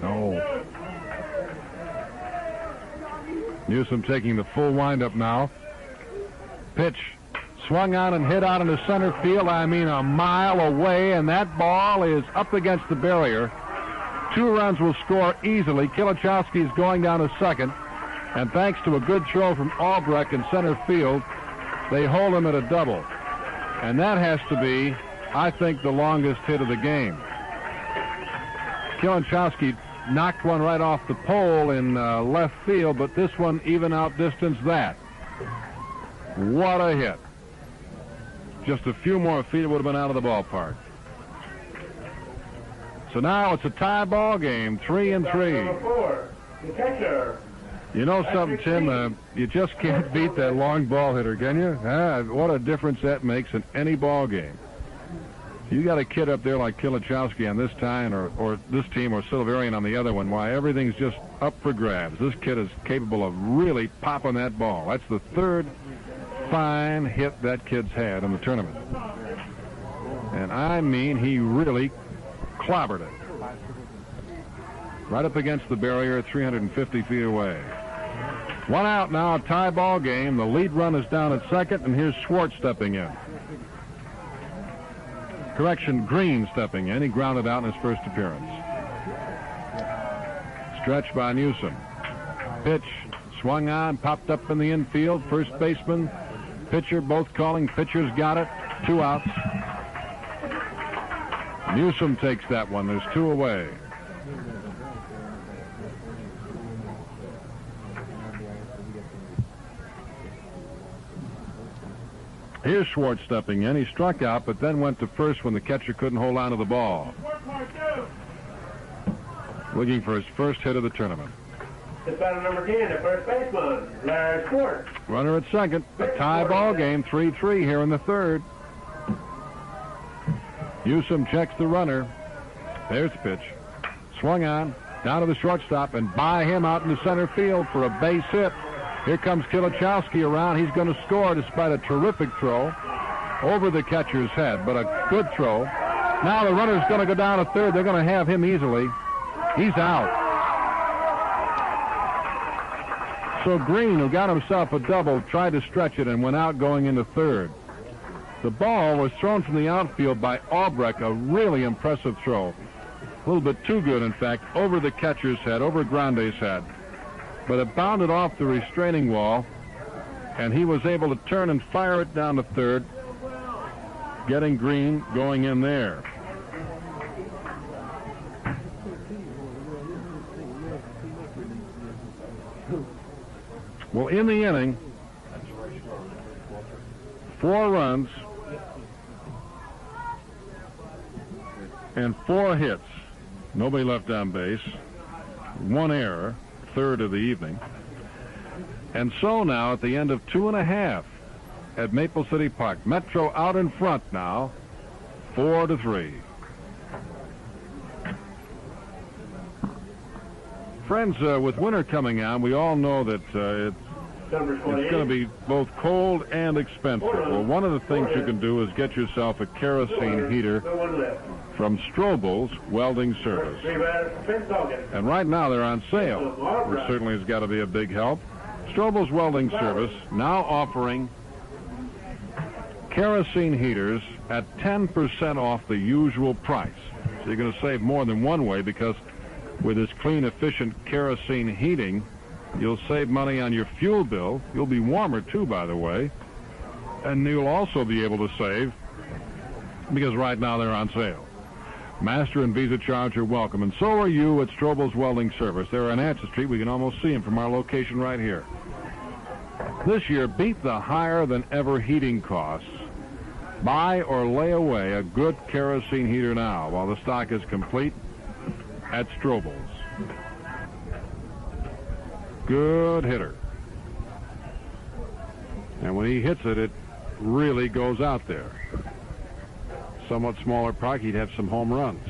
No. Newsom taking the full windup now. Pitch swung on and hit out into center field. I mean, a mile away, and that ball is up against the barrier. 2 runs will score easily. Kilachowski is going down to second, and thanks to a good throw from Albrecht in center field, they hold him at a double. And that has to be, I think, the longest hit of the game. Kilachowski knocked one right off the pole in left field, but this one even outdistanced that. What a hit. just a few more feet, it would have been out of the ballpark. So now it's a tie ball game, 3-3. Number 4, the catcher. You know something, Tim? You just can't beat that long ball hitter, can you? What a difference that makes in any ball game. You got a kid up there like Kilachowski on this time, or this team, or Silverian on the other one. Why, everything's just up for grabs. This kid is capable of really popping that ball. That's the third fine hit that kid's had in the tournament. And I mean, he really clobbered it. Right up against the barrier, 350 feet away. 1 out now, a tie ball game. The lead run is down at second, and here's Schwartz stepping in. Correction, Green stepping in. He grounded out in his first appearance. Stretch by Newsom. Pitch swung on, popped up in the infield. First baseman, pitcher, both calling. Pitcher's got it. 2 outs. Newsom takes that one. There's 2 away. Here's Schwartz stepping in. He struck out, but then went to first when the catcher couldn't hold on to the ball. Looking for his first hit of the tournament. The batter number 10, the first baseman, Larry Schwartz. Runner at second. A tie ball game, 3-3 here in the third. Newsom checks the runner. There's the pitch. Swung on, down to the shortstop, and by him out in the center field for a base hit. Here comes Kilachowski around. He's going to score despite a terrific throw over the catcher's head, but a good throw. Now the runner's going to go down to third. They're going to have him easily. He's out. So Green, who got himself a double, tried to stretch it and went out going into third. The ball was thrown from the outfield by Albrecht, a really impressive throw. A little bit too good, in fact, over the catcher's head, over Grande's head. But it bounded off the restraining wall, and he was able to turn and fire it down to third, getting Green going in there. Well, in the inning, 4 runs and 4 hits. Nobody left on base. 1 error. Third of the evening. And so now at the end of 2.5 at Maple City Park, Metro out in front now, 4-3. Friends, with winter coming on, we all know that it's going to be both cold and expensive. Well, one of the things you can do is get yourself a kerosene heater from Strobel's Welding Service. And right now they're on sale, which certainly has got to be a big help. Strobel's Welding Service now offering kerosene heaters at 10% off the usual price. So you're going to save more than one way, because with this clean, efficient kerosene heating, you'll save money on your fuel bill. You'll be warmer, too, by the way. And you'll also be able to save, because right now they're on sale. Master and Visa charge are welcome, and so are you at Strobel's Welding Service. They're on Atchison Street. We can almost see them from our location right here. This year, beat the higher-than-ever heating costs. Buy or lay away a good kerosene heater now while the stock is complete at Strobel's. Good hitter. And when he hits it, it really goes out there. Somewhat smaller park, he'd have some home runs.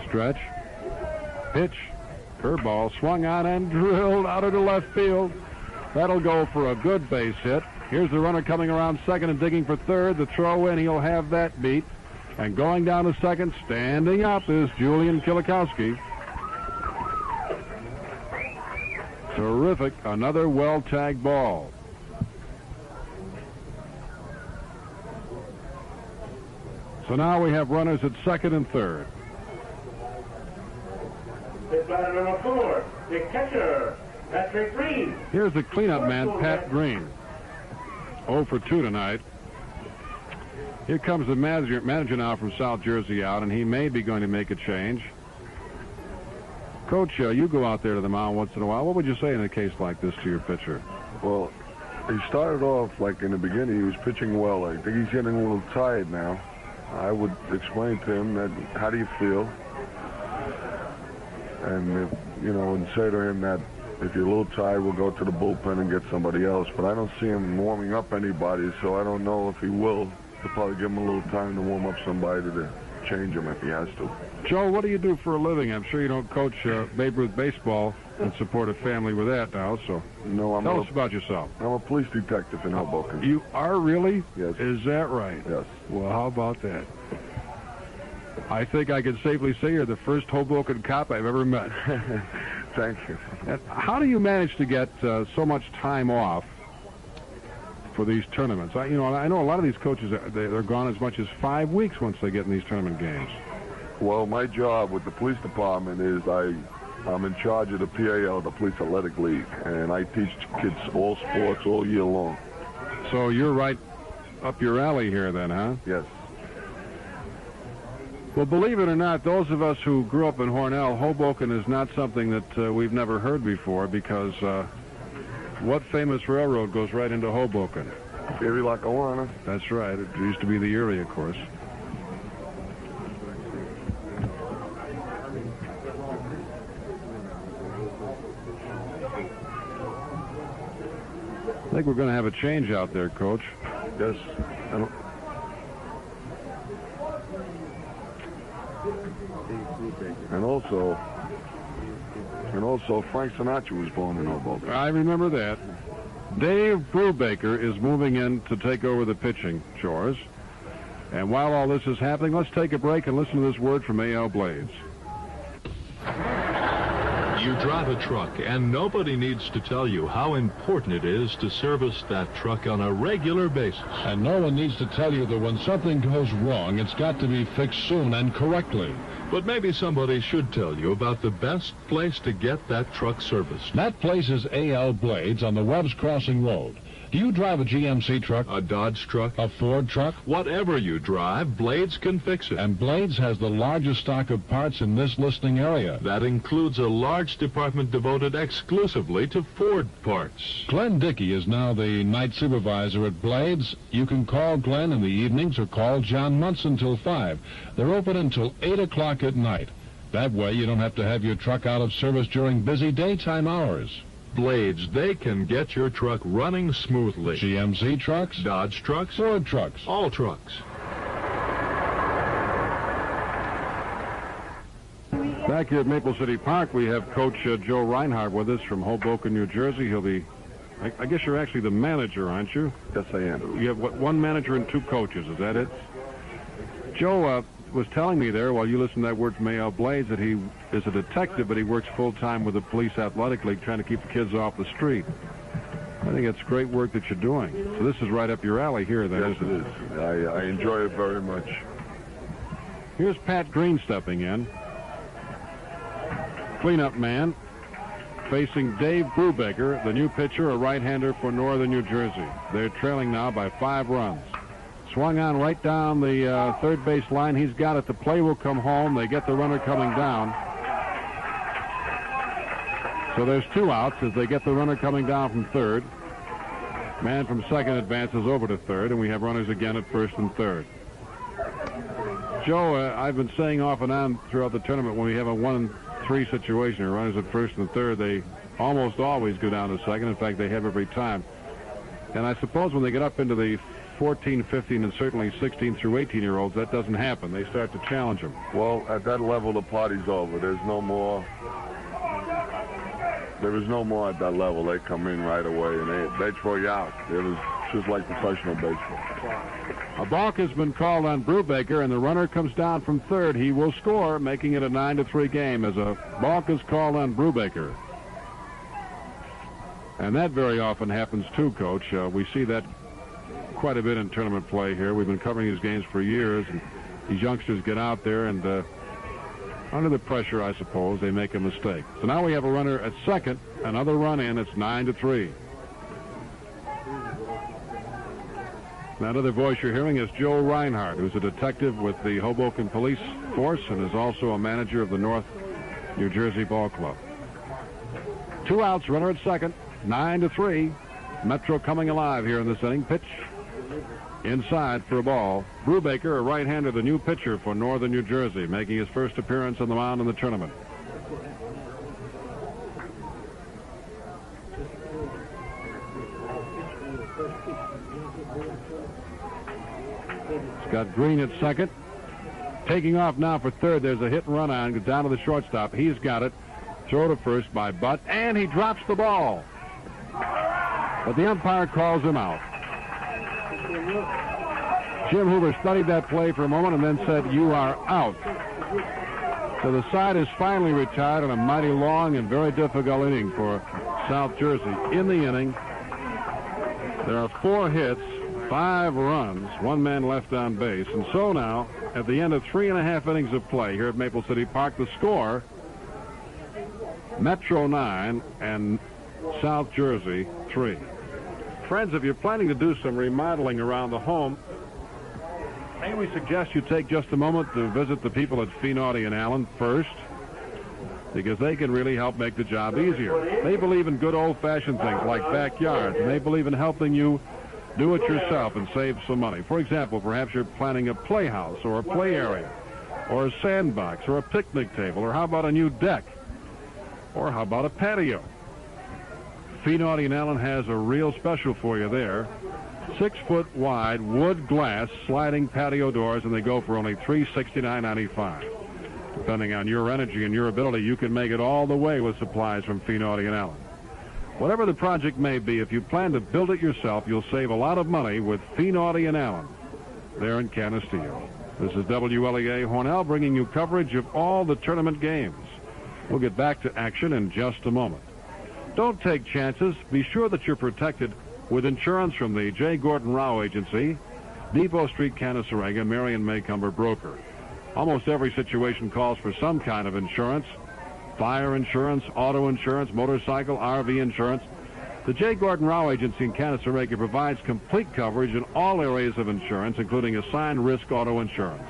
Stretch. Pitch. Curveball swung on and drilled out into left field. That'll go for a good base hit. Here's the runner coming around second and digging for third. The throw in, he'll have that beat. And going down to second, standing up, is Julian Kilachowski. Terrific. Another well-tagged ball. So now we have runners at second and third. This batter number 4, the catcher, Patrick Green. Here's the cleanup man, Pat Green. 0 for 2 tonight. Here comes the manager now from South Jersey out, and he may be going to make a change. Coach, you go out there to the mound once in a while. What would you say in a case like this to your pitcher? Well, he started off, like in the beginning, he was pitching well. I think he's getting a little tired now. I would explain to him that, how do you feel? And, if, you know, and say to him that if you're a little tired, we'll go to the bullpen and get somebody else. But I don't see him warming up anybody, so I don't know if he will. He'll probably give him a little time to warm up somebody to change him if he has to. Joe, what do you do for a living? I'm sure you don't coach Babe Ruth baseball and support a family with that now, so No, tell us about yourself. I'm a police detective in Hoboken. You are really? Yes. Is that right? Yes. Well, how about that? I think I can safely say you're the first Hoboken cop I've ever met. Thank you. And how do you manage to get so much time off for these tournaments? I know a lot of these coaches, they're gone as much as 5 weeks once they get in these tournament games. Well, my job with the police department is I'm in charge of the PAL, the Police Athletic League, and I teach kids all sports all year long. So you're right up your alley here then, huh? Yes. Well, believe it or not, those of us who grew up in Hornell, Hoboken is not something that we've never heard before, because what famous railroad goes right into Hoboken? Erie, Lackawanna. That's right. It used to be the Erie, of course. I think we're going to have a change out there, Coach. Yes. And also Frank Sinatra was born in Hoboken. I remember that. Dave Brubaker is moving in to take over the pitching chores. And while all this is happening, let's take a break and listen to this word from A.L. Blades. You drive a truck, and nobody needs to tell you how important it is to service that truck on a regular basis. And no one needs to tell you that when something goes wrong, it's got to be fixed soon and correctly. But maybe somebody should tell you about the best place to get that truck serviced. That place is A.L. Blades on the Webb's Crossing Road. Do you drive a GMC truck? A Dodge truck? A Ford truck? Whatever you drive, Blades can fix it. And Blades has the largest stock of parts in this listening area. That includes a large department devoted exclusively to Ford parts. Glenn Dickey is now the night supervisor at Blades. You can call Glenn in the evenings or call John Munson till 5. They're open until 8 o'clock at night. That way you don't have to have your truck out of service during busy daytime hours. Blades, they can get your truck running smoothly. GMC trucks? Dodge trucks? Ford trucks? All trucks. Back here at Maple City Park, we have Coach Joe Reinhardt with us from Hoboken, New Jersey. He'll be, I guess you're actually the manager, aren't you? Yes, I am. You have, one manager and 2 coaches, is that it? Joe was telling me there, while you listened to that word from A.L. Blades, that he is a detective, but he works full-time with the Police Athletic League trying to keep the kids off the street. I think it's great work that you're doing. So this is right up your alley here, then, Yes, isn't it is. I enjoy it very much. Here's Pat Green stepping in. Cleanup man, facing Dave Brubaker, the new pitcher, a right-hander for Northern New Jersey. They're trailing now by 5 runs. Swung on right down the third base line. He's got it. The play will come home. They get the runner coming down. So there's 2 outs as they get the runner coming down from third. Man from second advances over to third, and we have runners again at first and third. Joe, I've been saying off and on throughout the tournament, when we have a 1-3 situation, or runners at first and third, they almost always go down to second. In fact, they have every time. And I suppose when they get up into the 14, 15, and certainly 16 through 18-year-olds, that doesn't happen. They start to challenge them. Well, at that level, the party's over. There's no more. There is no more at that level. They come in right away, and they throw you out. It was just like professional baseball. A balk has been called on Brubaker, and the runner comes down from third. He will score, making it a 9-3 game as a balk is called on Brubaker. And that very often happens, too, Coach. We see that quite a bit in tournament play here. We've been covering these games for years, and these youngsters get out there, and under the pressure, I suppose, they make a mistake. So now we have a runner at second, another run in. It's 9-3. That other voice you're hearing is Joe Reinhardt, who's a detective with the Hoboken Police Force and is also a manager of the North New Jersey Ball Club. 2 outs, runner at second, 9-3. Metro coming alive here in this inning. Pitch inside for a ball. Brubaker, a right-hander, the new pitcher for Northern New Jersey, making his first appearance on the mound in the tournament. It's got Green at second. Taking off now for third. There's a hit and run on. Goes down to the shortstop. He's got it. Throw to first by Butt, and he drops the ball. But the umpire calls him out. Jim Hoover studied that play for a moment and then said, "You are out." So the side is finally retired on a mighty long and very difficult inning for South Jersey. In the inning, there are 4 hits, 5 runs, 1 man left on base. And so now, at the end of 3.5 innings of play here at Maple City Park, the score, Metro 9 and South Jersey 3. Friends, if you're planning to do some remodeling around the home, may we suggest you take just a moment to visit the people at Finaudy and Allen first, because they can really help make the job easier. They believe in good old-fashioned things like backyards, and they believe in helping you do it yourself and save some money. For example, perhaps you're planning a playhouse or a play area or a sandbox or a picnic table, or how about a new deck, or how about a patio? Finaudy and Allen has a real special for you there. 6-foot wide wood glass sliding patio doors, and they go for only $369.95. Depending on your energy and your ability, you can make it all the way with supplies from Finaudy and Allen. Whatever the project may be, if you plan to build it yourself, you'll save a lot of money with Finaudy and Allen there in Canisteo. This is WLEA Hornell bringing you coverage of all the tournament games. We'll get back to action in just a moment. Don't take chances. Be sure that you're protected with insurance from the J. Gordon Rao Agency, Depot Street, Canasarega, Marion Maycomber Broker. Almost every situation calls for some kind of insurance. Fire insurance, auto insurance, motorcycle, RV insurance. The J. Gordon Rao Agency in Canasarega provides complete coverage in all areas of insurance, including assigned risk auto insurance.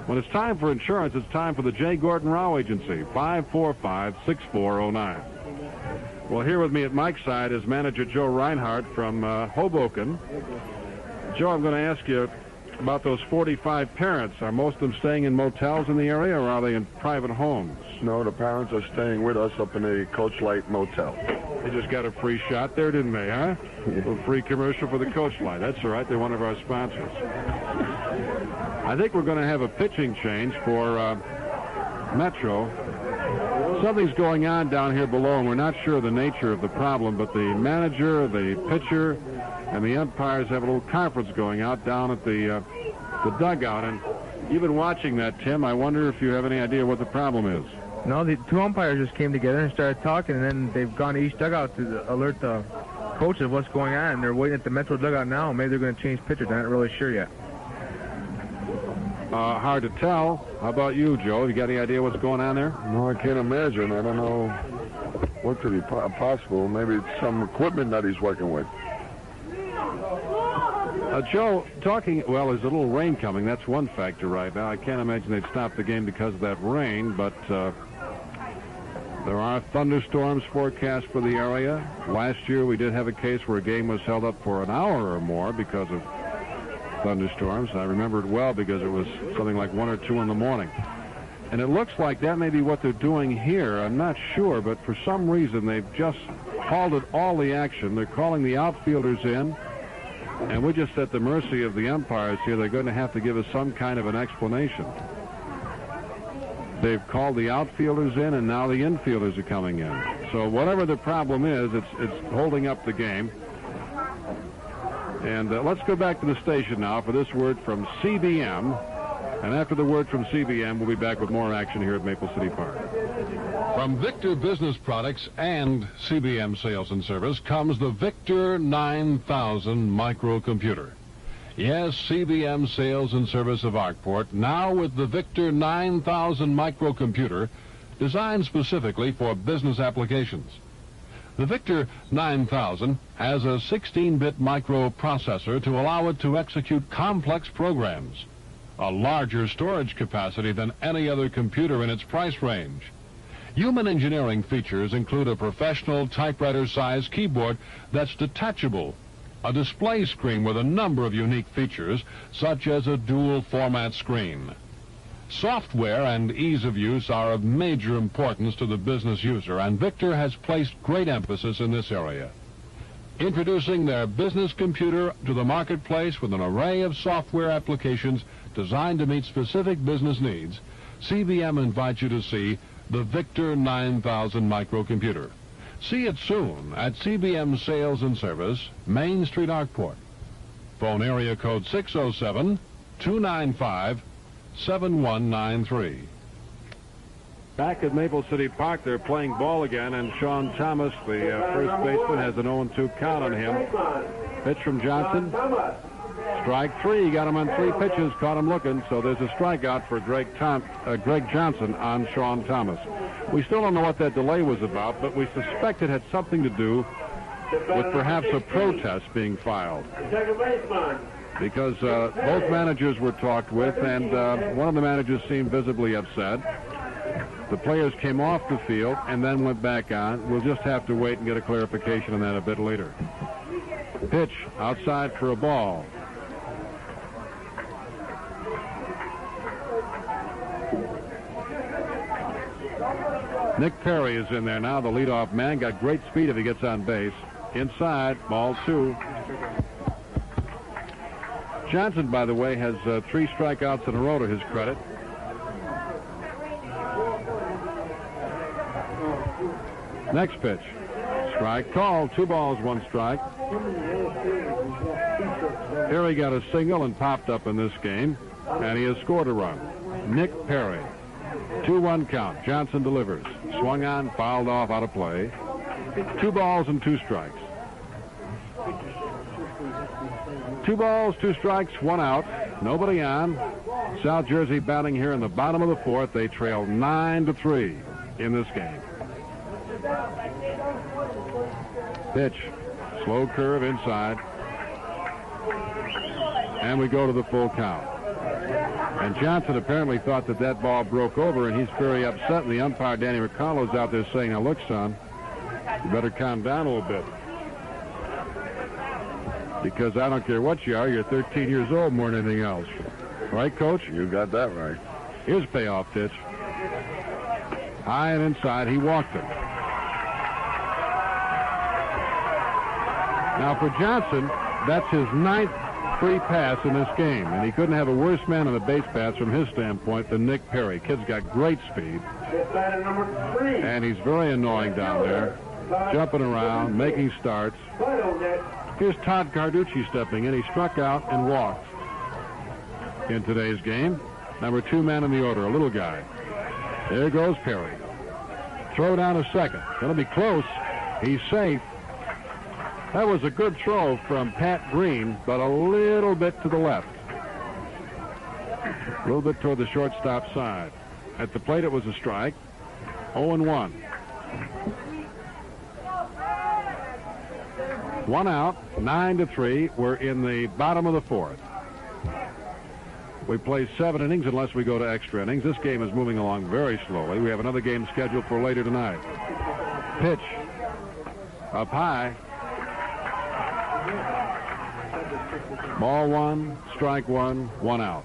When it's time for insurance, it's time for the J. Gordon Rao Agency, 545-6409. Well, here with me at Mike's side is manager Joe Reinhardt from Hoboken. Joe, I'm going to ask you about those 45 parents. Are most of them staying in motels in the area, or are they in private homes? No, the parents are staying with us up in a Coach Light motel. They just got a free shot there, didn't they, huh? Yeah. A free commercial for the Coach Light. That's all right. They're one of our sponsors. I think we're going to have a pitching change for Metro. Something's going on down here below, and we're not sure of the nature of the problem, but the manager, the pitcher, and the umpires have a little conference going out down at the dugout. And you've been watching that, Tim. I wonder if you have any idea what the problem is. No, the 2 umpires just came together and started talking, and then they've gone to each dugout to alert the coach of what's going on. They're waiting at the Metro dugout now. Maybe they're going to change pitchers. I'm not really sure yet. Hard to tell. How about you, Joe? You got any idea what's going on there? No, I can't imagine. I don't know what could be possible. Maybe it's some equipment that he's working with. Joe, well, there's a little rain coming. That's one factor right now. I can't imagine they'd stop the game because of that rain, but there are thunderstorms forecast for the area. Last year we did have a case where a game was held up for an hour or more because of thunderstorms. I remember it well because it was something like 1 or 2 in the morning. And it looks like that may be what they're doing here. I'm not sure, but for some reason they've just halted all the action. They're calling the outfielders in, and we're just at the mercy of the umpires here. They're going to have to give us some kind of an explanation. They've called the outfielders in, and now the infielders are coming in. So whatever the problem is, it's holding up the game. And let's go back to the station now for this word from CBM. And after the word from CBM, we'll be back with more action here at Maple City Park. From Victor Business Products and CBM Sales and Service comes the Victor 9000 microcomputer. Yes, CBM Sales and Service of Arkport, now with the Victor 9000 microcomputer, designed specifically for business applications. The Victor 9000 has a 16-bit microprocessor to allow it to execute complex programs, a larger storage capacity than any other computer in its price range. Human engineering features include a professional typewriter-sized keyboard that's detachable, a display screen with a number of unique features, such as a dual-format screen. Software and ease of use are of major importance to the business user, and Victor has placed great emphasis in this area. Introducing their business computer to the marketplace with an array of software applications designed to meet specific business needs, CBM invites you to see the Victor 9000 microcomputer. See it soon at CBM Sales and Service, Main Street, Arkport. Phone area code 607-295-7193. Back at Maple City Park, they're playing ball again, and Sean Thomas, the first baseman, has an 0-2 count on him. Pitch from Johnson. Strike three. He got him on 3 pitches, caught him looking, so there's a strikeout for Greg Johnson on Sean Thomas. We still don't know what that delay was about, but we suspect it had something to do with perhaps a protest being filed. Because both managers were talked with, and one of the managers seemed visibly upset. The players came off the field and then went back on. We'll just have to wait and get a clarification on that a bit later. Pitch outside for a ball. Nick Perry is in there now, the leadoff man. Got great speed if he gets on base. Inside, ball 2. Johnson, by the way, has 3 strikeouts in a row to his credit. Next pitch. Strike called. 2 balls, 1 strike. Perry got a single and popped up in this game, and he has scored a run. Nick Perry. 2-1 count. Johnson delivers. Swung on, fouled off, out of play. 2 balls and 2 strikes. 2 balls, 2 strikes, 1 out. Nobody on. South Jersey batting here in the bottom of the 4th. They trail 9-3 in this game. Pitch. Slow curve inside. And we go to the full count. And Johnson apparently thought that that ball broke over, and he's very upset. And the umpire, Danny Riccolo's out there saying, now look, son, you better calm down a little bit. Because I don't care what you are, you're 13 years old more than anything else. Right, Coach? You got that right. Here's a payoff pitch. High and inside, he walked him. Now for Johnson, that's his 9th free pass in this game, and he couldn't have a worse man on the base paths from his standpoint than Nick Perry. Kid's got great speed, and he's very annoying down there, jumping around, making starts. Here's Todd Carducci stepping in. He struck out and walked in today's game. Number 2 man in the order, a little guy. There goes Perry. Throw down to second. Going to be close. He's safe. That was a good throw from Pat Green, but a little bit to the left. A little bit toward the shortstop side. At the plate, it was a strike. 0-1. 1 out, 9-3. We're in the bottom of the 4th. We play 7 innings unless we go to extra innings. This game is moving along very slowly. We have another game scheduled for later tonight. Pitch. Up high. Ball 1, strike 1, 1 out.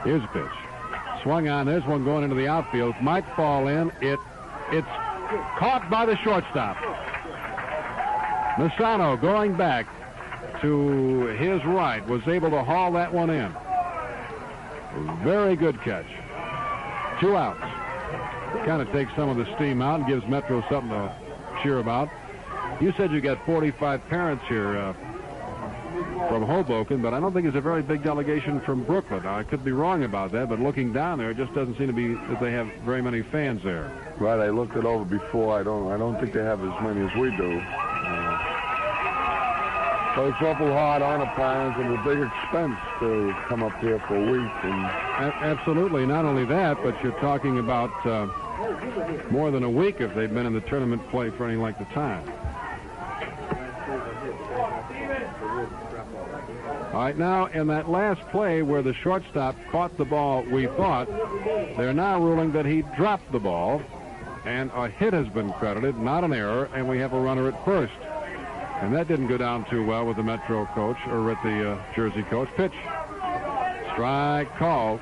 Here's a pitch. Swung on. There's one going into the outfield. Might fall in. It's caught by the shortstop. Misano, going back to his right, was able to haul that one in. Very good catch. 2 outs. Kind of takes some of the steam out and gives Metro something to cheer about. You said you got 45 parents here from Hoboken, but I don't think it's a very big delegation from Brooklyn. Now, I could be wrong about that, but looking down there, it just doesn't seem to be that they have very many fans there. Right, I looked it over before. I don't think they have as many as we do. So it's awful hard on the parents and a big expense to come up here for a week. And absolutely. Not only that, but you're talking about more than a week if they've been in the tournament play for any length of time. All right, now in that last play where the shortstop caught the ball, we thought, they're now ruling that he dropped the ball, and a hit has been credited, not an error, and we have a runner at first. And that didn't go down too well with the Metro coach, or with the Jersey coach. Pitch. Strike called.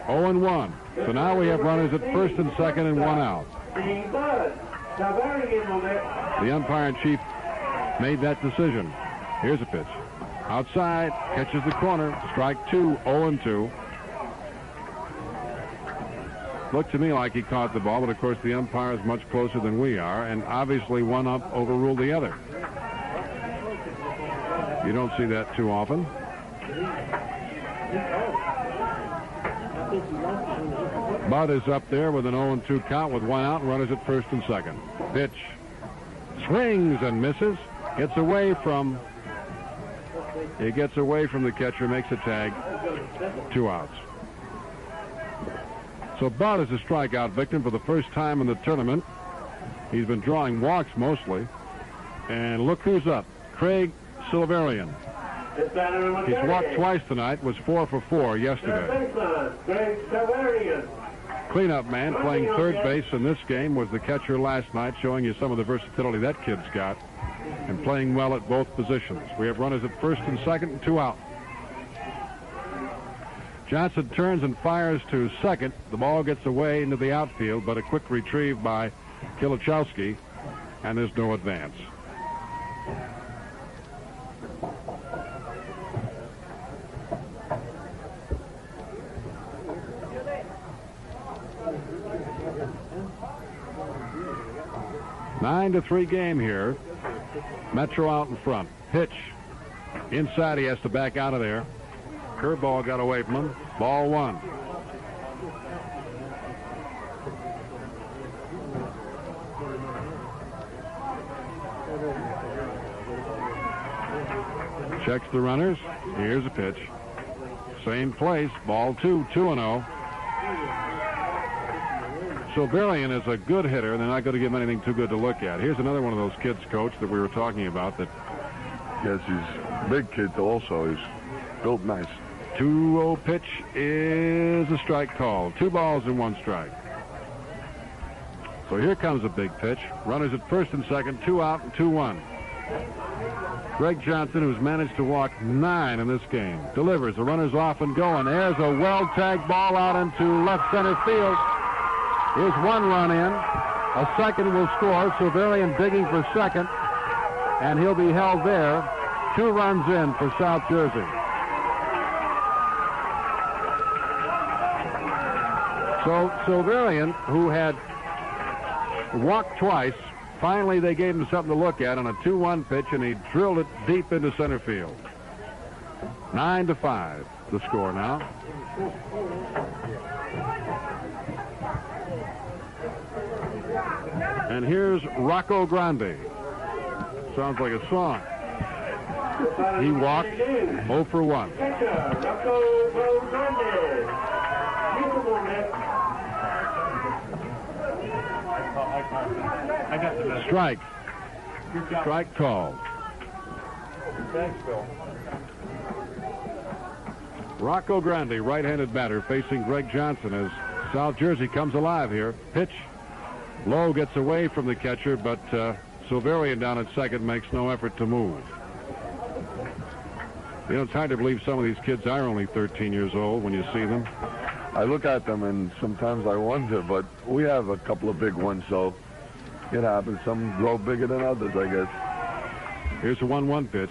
0-1. So now we have runners at first and second and one out. The umpire-in-chief made that decision. Here's a pitch. Outside, catches the corner. Strike two, 0-2. Looked to me like he caught the ball, but of course the umpire is much closer than we are, and obviously one up overruled the other. You don't see that too often. Bud is up there with an 0-2 count with one out and runners at first and second. Pitch. Swings and misses. Gets away from the catcher, makes a tag. 2 outs. So Bud is a strikeout victim for the first time in the tournament. He's been drawing walks mostly. And look who's up. Craig Silverian. He's walked twice tonight, was 4 for 4 yesterday. Cleanup man playing third base in this game was the catcher last night, showing you some of the versatility that kid's got, and playing well at both positions. We have runners at first and second and 2 out. Johnson turns and fires to second. The ball gets away into the outfield, but a quick retrieve by Kilichowski, and there's no advance. Nine to 3 game here. Metro out in front. Pitch. Inside, he has to back out of there. Curveball got away from him. Ball 1. Checks the runners. Here's a pitch. Same place. Ball 2. 2-0. Silverian is a good hitter. They're not going to give him anything too good to look at. Here's another one of those kids, Coach, that we were talking about. That yes, he's a big kid also. He's built nice. 2-0 pitch is a strike call. 2 balls and 1 strike. So here comes a big pitch. Runners at first and second, 2 out and 2-1. Greg Johnson, who's managed to walk 9 in this game, delivers. The runner's off and going. There's a well-tagged ball out into left center field. Here's 1 run in. A second will score. Silverian digging for second, and he'll be held there. 2 runs in for South Jersey. So Silverian, who had walked twice, finally they gave him something to look at on a 2-1 pitch, and he drilled it deep into center field. 9-5, the score now. And here's Rocco Grande. Sounds like a song. He walked 0 for 1. Strike. Strike called. Rocco Grande, right-handed batter, facing Greg Johnson as South Jersey comes alive here. Pitch. Lowe gets away from the catcher, but Silverian down at second makes no effort to move. You know, it's hard to believe some of these kids are only 13 years old when you see them. I look at them and sometimes I wonder, but we have a couple of big ones, so it happens. Some grow bigger than others, I guess. Here's a 1-1 pitch.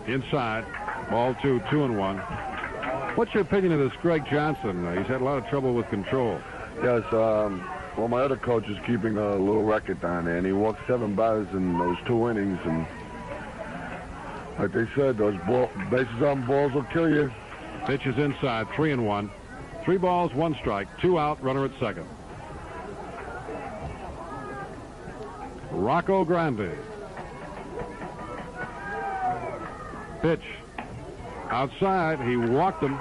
Inside. Ball 2, 2-1. What's your opinion of this Greg Johnson? He's had a lot of trouble with control. Yes, well, my other coach is keeping a little record down there, and he walked 7 batters in those 2 innings, and like they said, those bases on balls will kill you. Pitch is inside, 3-1. 3 balls, 1 strike, 2 out, runner at second. Rocco Grande. Pitch. Outside, he walked him.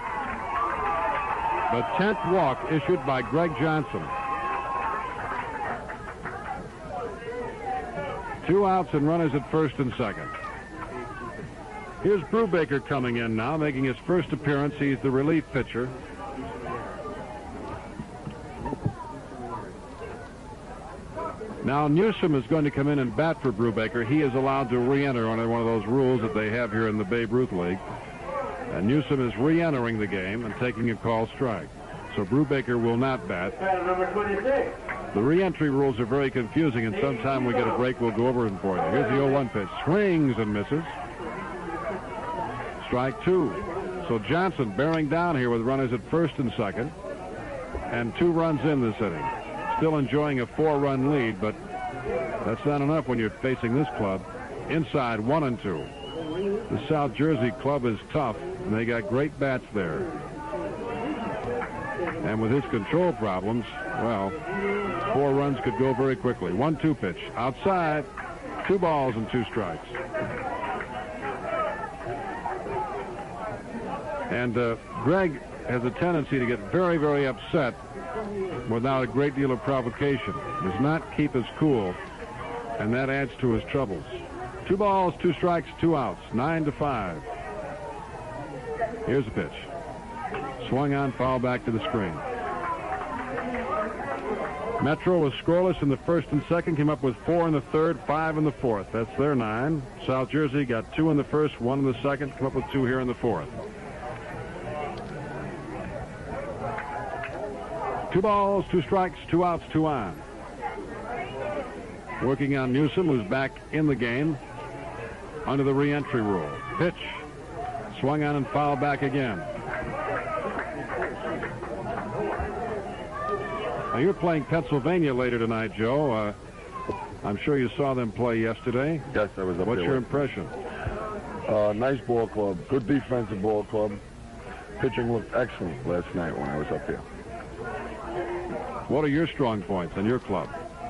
The 10th walk issued by Greg Johnson. 2 outs and runners at first and second. Here's Brubaker coming in now, making his first appearance. He's the relief pitcher. Now Newsom is going to come in and bat for Brubaker. He is allowed to re-enter under one of those rules that they have here in the Babe Ruth League. And Newsom is re-entering the game and taking a called strike. So Brubaker will not bat. Number 26. The re-entry rules are very confusing, and sometime we get a break, we'll go over them for you. Here's the 0-1 pitch. Swings and misses. Strike 2. So Johnson bearing down here with runners at first and second. And 2 runs in this inning. Still enjoying a 4-run lead, but that's not enough when you're facing this club. Inside 1-2. The South Jersey club is tough, and they got great bats there. And with his control problems, well, 4 runs could go very quickly. 1-2 pitch. Outside. 2 balls and 2 strikes. And Greg has a tendency to get very, very upset without a great deal of provocation. Does not keep his cool, and that adds to his troubles. 2 balls, 2 strikes, 2 outs. 9-5. Here's the pitch. Swung on, foul back to the screen. Metro was scoreless in the first and second, came up with 4 in the third, 5 in the fourth. That's their 9. South Jersey got 2 in the first, 1 in the second, came up with 2 here in the fourth. 2 balls, 2 strikes, 2 outs, 2 on. Working on Newsom, who's back in the game under the re-entry rule. Pitch. Swung on and fouled back again. Now you're playing Pennsylvania later tonight, Joe. I'm sure you saw them play yesterday. Yes, I was up there. What's your impression? Nice ball club. Good defensive ball club. Pitching looked excellent last night when I was up there. What are your strong points on your club?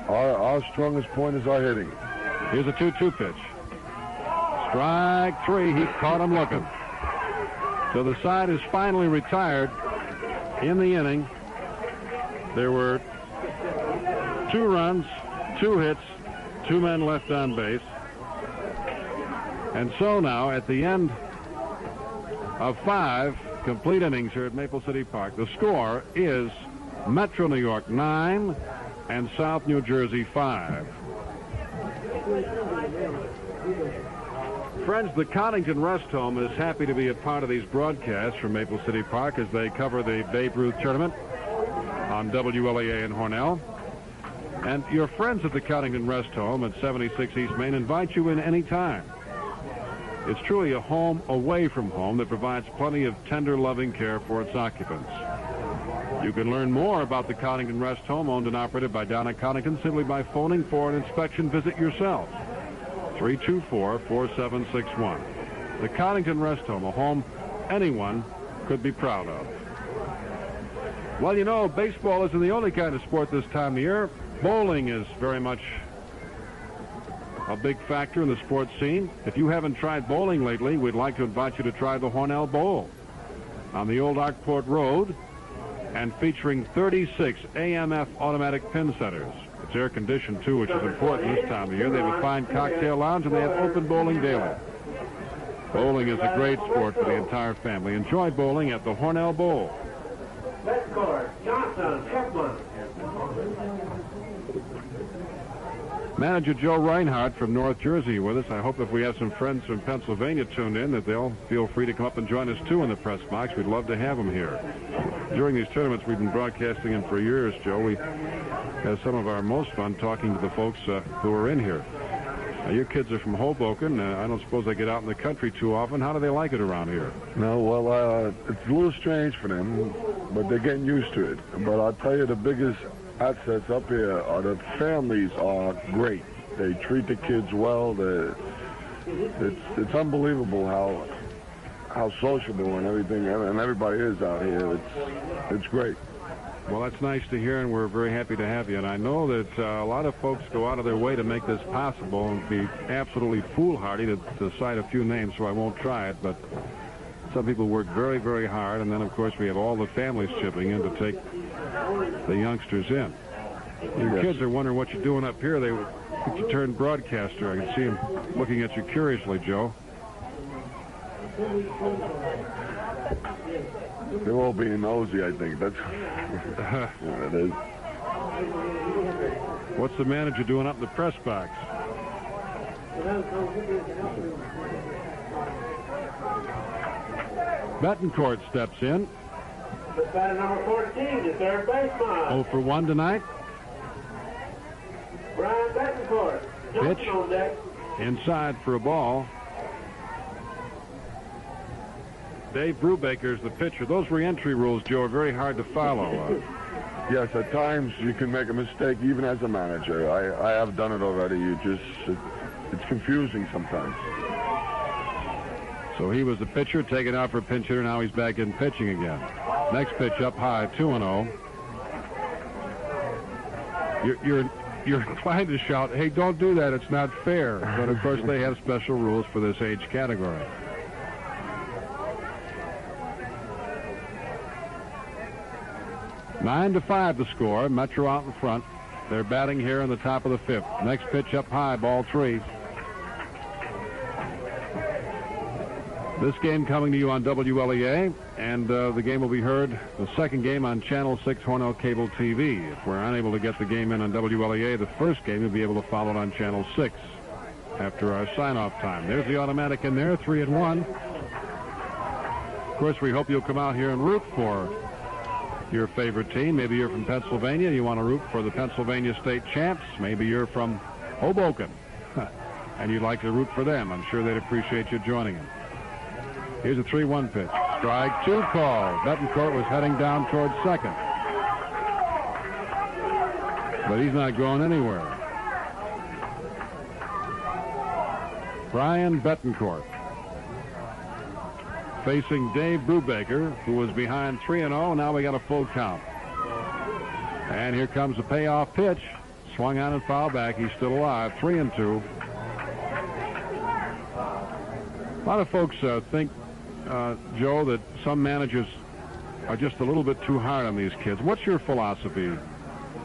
Our strongest point is our hitting. Here's a 2-2 pitch. Strike 3. He caught him looking. So the side is finally retired in the inning. There were 2 runs, 2 hits, 2 men left on base. And so now, at the end of 5 complete innings here at Maple City Park, the score is Metro New York 9 and South New Jersey 5. Friends, the Connington Rest Home is happy to be a part of these broadcasts from Maple City Park as they cover the Babe Ruth tournament on WLEA in Hornell. And your friends at the Connington Rest Home at 76 East Main invite you in any time. It's truly a home away from home that provides plenty of tender, loving care for its occupants. You can learn more about the Connington Rest Home, owned and operated by Donna Connington, simply by phoning for an inspection visit yourself. 324-4761. The Connington Rest Home, a home anyone could be proud of. Well, you know, baseball isn't the only kind of sport this time of year. Bowling is very much a big factor in the sports scene. If you haven't tried bowling lately, we'd like to invite you to try the Hornell Bowl on the old Arkport Road, and featuring 36 AMF automatic pin setters. It's air conditioned too, which is important this time of year. They have a fine cocktail lounge, and they have open bowling daily. Bowling is a great sport for the entire family. Enjoy bowling at the Hornell Bowl. Let's score. Johnson, Chipman. Manager Joe Reinhardt from North Jersey with us. I hope if we have some friends from Pennsylvania tuned in that they'll feel free to come up and join us too in the press box. We'd love to have them here. During these tournaments we've been broadcasting in for years, Joe, we have some of our most fun talking to the folks who are in here. Your kids are from Hoboken. I don't suppose they get out in the country too often. How do they like it around here? No, well, it's a little strange for them, but they're getting used to it. But I'll tell you, the biggest assets up here are the families are great. They treat the kids well. It's unbelievable how sociable and everything and everybody is out here. It's great. Well, that's nice to hear, and we're very happy to have you. And I know that a lot of folks go out of their way to make this possible and be absolutely foolhardy to cite a few names, so I won't try it. But some people work very, very hard, and then, of course, we have all the families chipping in to take the youngsters in. Your kids are wondering what you're doing up here. They think you turned broadcaster. I can see them looking at you curiously, Joe. They're all being nosy, I think. That's yeah, it is. What's the manager doing up in the press box? Betancourt steps in. The batter number 14, the third baseman. 0 for 1 tonight. Brian Betancourt. Pitch. On deck. Inside for a ball. Dave Brubaker's the pitcher. Those re-entry rules, Joe, are very hard to follow. Yes, at times you can make a mistake even as a manager. I have done it already. It's confusing sometimes. So he was the pitcher, taken out for a pinch hitter. Now he's back in pitching again. Next pitch up high, 2-0. You're inclined to shout, "Hey, don't do that. It's not fair." But of course, they have special rules for this age category. Nine to 5 the score. Metro out in front. They're batting here in the top of the 5th. Next pitch up high, ball 3. This game coming to you on WLEA, and the game will be heard, the second game, on Channel 6 Hornell Cable TV. If we're unable to get the game in on WLEA, the first game you'll be able to follow it on Channel 6 after our sign-off time. There's the automatic in there, 3-1. Of course, we hope you'll come out here and root for your favorite team. Maybe you're from Pennsylvania. You want to root for the Pennsylvania State champs. Maybe you're from Hoboken, and you'd like to root for them. I'm sure they'd appreciate you joining them. Here's a 3-1 pitch. Strike 2 call. Betancourt was heading down towards second. But he's not going anywhere. Brian Betancourt facing Dave Brubaker, who was behind 3-0. Now we got a full count. And here comes a payoff pitch. Swung on and fouled back. He's still alive. 3-2. A lot of folks think, Joe, that some managers are just a little bit too hard on these kids. What's your philosophy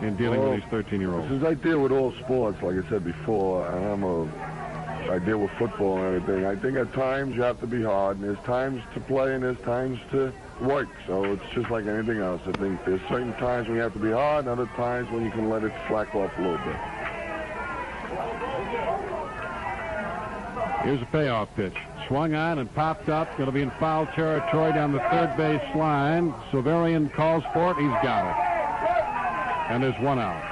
in dealing with these 13-year-olds? Since I deal with all sports, like I said before, and I deal with football and everything, I think at times you have to be hard, and there's times to play and there's times to work. So it's just like anything else. I think there's certain times when you have to be hard, and other times when you can let it slack off a little bit. Here's a payoff pitch. Swung on and popped up. Going to be in foul territory down the third base line. Silverian calls for it. He's got it. And there's one out.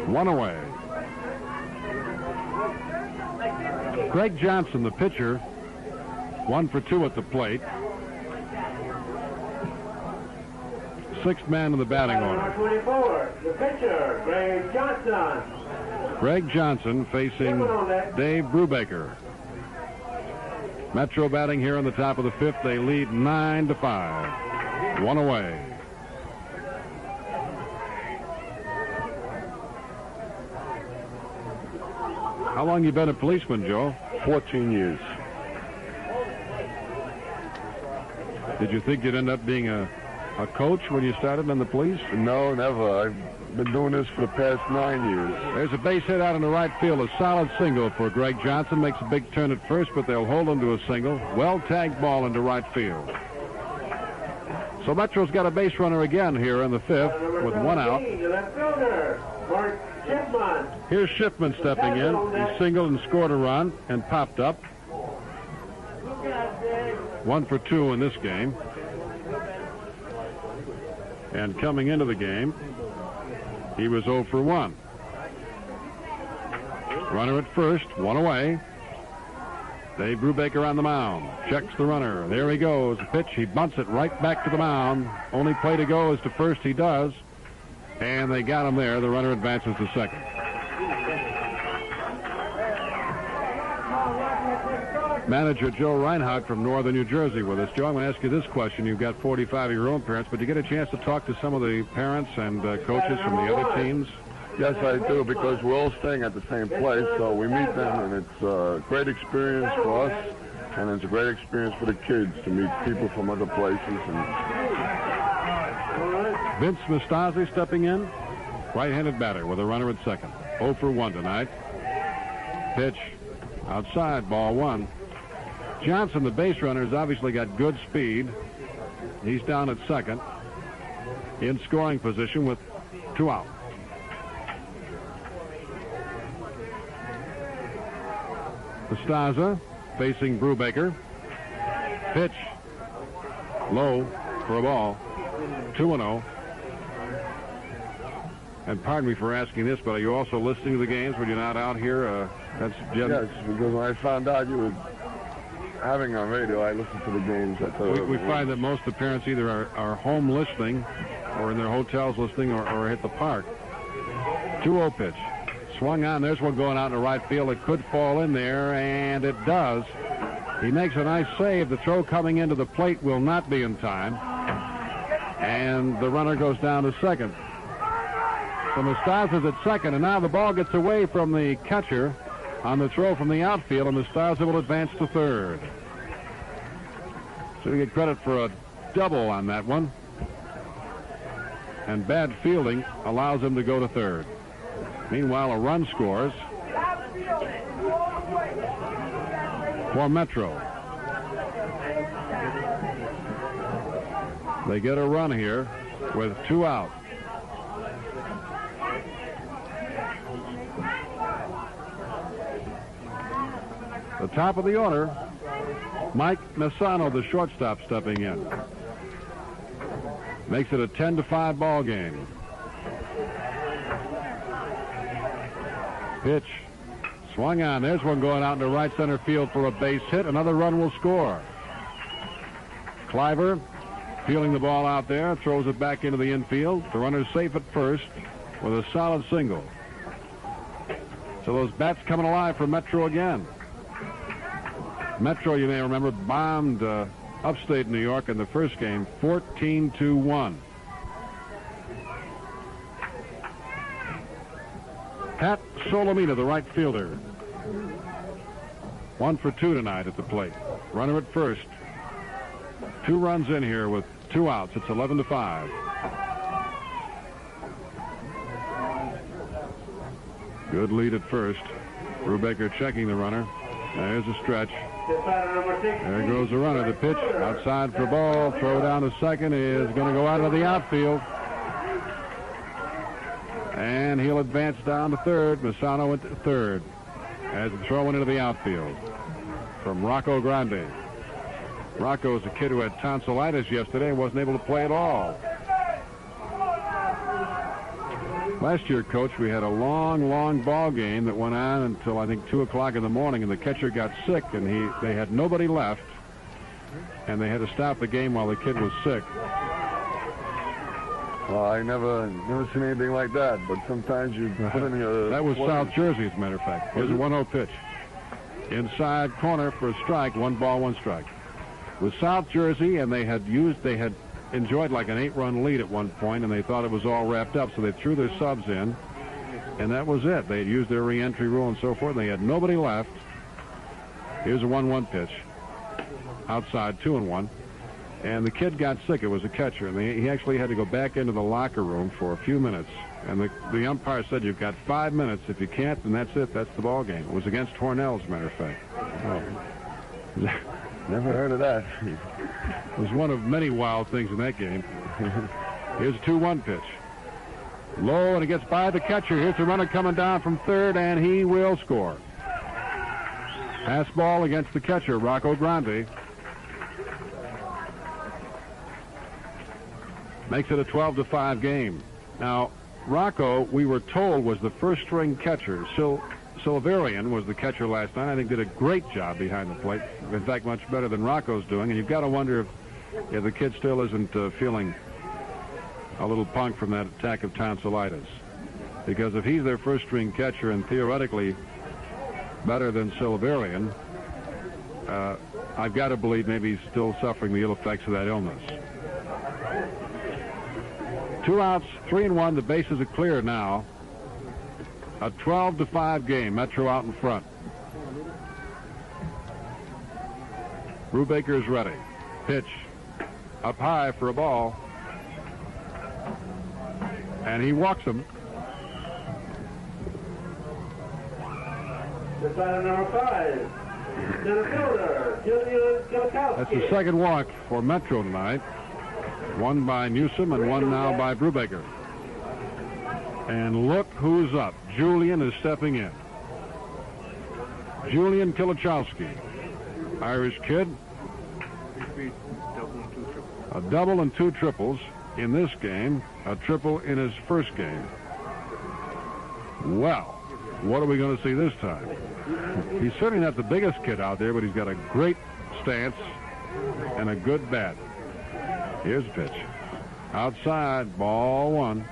1 away. Greg Johnson, the pitcher, 1 for 2 at the plate. 6th man in the batting order. 24, the pitcher, Greg Johnson. Greg Johnson facing Dave Brubaker. Metro batting here on the top of the 5th. They lead 9-5. 1 away. How long you been a policeman, Joe? 14 years. Did you think you'd end up being a coach when you started in the police? No, never. I've been doing this for the past 9 years. There's a base hit out in the right field. A solid single for Greg Johnson. Makes a big turn at first, but they'll hold him to a single. Well-tagged ball into right field. So Metro's got a base runner again here in the 5th with 1 out. Here's Schiffman stepping in. He singled and scored a run and popped up. 1 for 2 in this game. And coming into the game, he was 0 for 1. Runner at first, 1 away. Dave Brubaker on the mound. Checks the runner. There he goes. The pitch. He bunts it right back to the mound. Only play to go is to first. He does. And they got him there. The runner advances to second. Manager Joe Reinhardt from northern New Jersey with us. Joe, I'm going to ask you this question. You've got 45 of your own parents, but you get a chance to talk to some of the parents and coaches from the other teams? Yes, I do, because we're all staying at the same place, so we meet them, and it's a great experience for us, and it's a great experience for the kids to meet people from other places. And Vince Mastasi stepping in, right-handed batter with a runner at second. 0 for 1 tonight. Pitch outside, ball one. Johnson, the base runner, has obviously got good speed. He's down at second in scoring position with 2 out. Estaza facing Brubaker. Pitch low for a ball. 2-0. And pardon me for asking this, but are you also listening to the games when you're not out here? Yes, because when I found out you were having on radio, I listened to the games. We find that most of the parents either are home listening or in their hotels listening or at the park. 2-0 pitch. Swung on. There's one going out in the right field. It could fall in there, and it does. He makes a nice save. The throw coming into the plate will not be in time. And the runner goes down to second. So Mustafa's at second, and now the ball gets away from the catcher on the throw from the outfield, and Mustafa will advance to third. So we get credit for a double on that one. And bad fielding allows him to go to third. Meanwhile, a run scores for Metro. They get a run here with 2 out. The top of the order, Mike Messano, the shortstop, stepping in. Makes it a 10-5 ball game. Pitch swung on. There's one going out into right center field for a base hit. Another run will score. Cliver feeling the ball out there, throws it back into the infield. The runner's safe at first with a solid single. So those bats coming alive for Metro again. Metro, you may remember, bombed upstate New York in the first game, 14-1. Pat Solomita, the right fielder. 1 for 2 tonight at the plate. Runner at first. 2 runs in here with 2 outs. It's 11-5. Good lead at first. Brubaker checking the runner. There's a stretch. There goes the runner. The pitch outside for ball. Throw down to second is going to go out of the outfield. And he'll advance down to third. Messano went to third as the throw went into the outfield from Rocco Grande. Rocco is a kid who had tonsillitis yesterday and wasn't able to play at all. Last year, Coach, we had a long ball game that went on until I think 2 o'clock in the morning, and the catcher got sick, and they had nobody left, and they had to stop the game while the kid was sick. Well, I never seen anything like that, but sometimes you put in your... That was South Jersey, as a matter of fact. Here's a 1-0 pitch. Inside corner for a strike. 1 ball, 1 strike. With South Jersey, and they had enjoyed like an 8-run lead at one point, and they thought it was all wrapped up, so they threw their subs in, and that was it. They had used their re-entry rule and so forth, and they had nobody left. Here's a 1-1 pitch. Outside, 2-1. And the kid got sick. It was a catcher, and he actually had to go back into the locker room for a few minutes. And the umpire said, you've got 5 minutes. If you can't, then that's it. That's the ball game. It was against Hornell, as a matter of fact. Oh. Never heard of that. It was one of many wild things in that game. Here's a 2-1 pitch. Low, and it gets by the catcher. Here's the runner coming down from third, and he will score. Pass ball against the catcher, Rocco Grande. Makes it a 12-5 game. Now, Rocco, we were told, was the first-string catcher. Silverian was the catcher last night. I think did a great job behind the plate. In fact, much better than Rocco's doing. And you've got to wonder if the kid still isn't feeling a little punk from that attack of tonsillitis. Because if he's their first-string catcher and theoretically better than Silverian, I've got to believe maybe he's still suffering the ill effects of that illness. 2 outs, 3-1. The bases are clear now. A 12-5 game. Metro out in front. Brubaker is ready. Pitch up high for a ball. And he walks him. The batter number 5, center fielder, Julian Kilkowski. That's the second walk for Metro tonight. One by Newsom and one now by Brubaker. And look who's up. Julian is stepping in. Julian Kilkowski, Irish kid. A double and 2 triples in this game, a triple in his first game. Well, what are we going to see this time? He's certainly not the biggest kid out there, but he's got a great stance and a good bat. Here's the pitch. Outside, ball 1.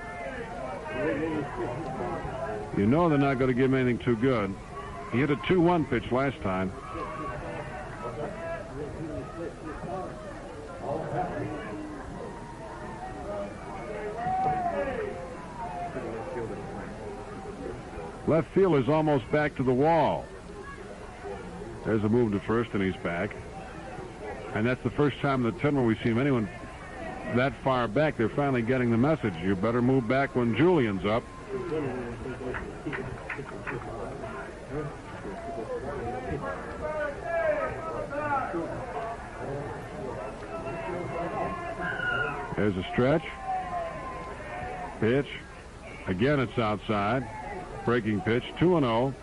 You know they're not going to give him anything too good. He hit a 2-1 pitch last time. Left field is almost back to the wall. There's a move to first, and he's back. And that's the first time in the tournament we've seen anyone that far back. They're finally getting the message. You better move back when Julian's up. There's a stretch. Pitch. Again, it's outside. Breaking pitch, 2-0.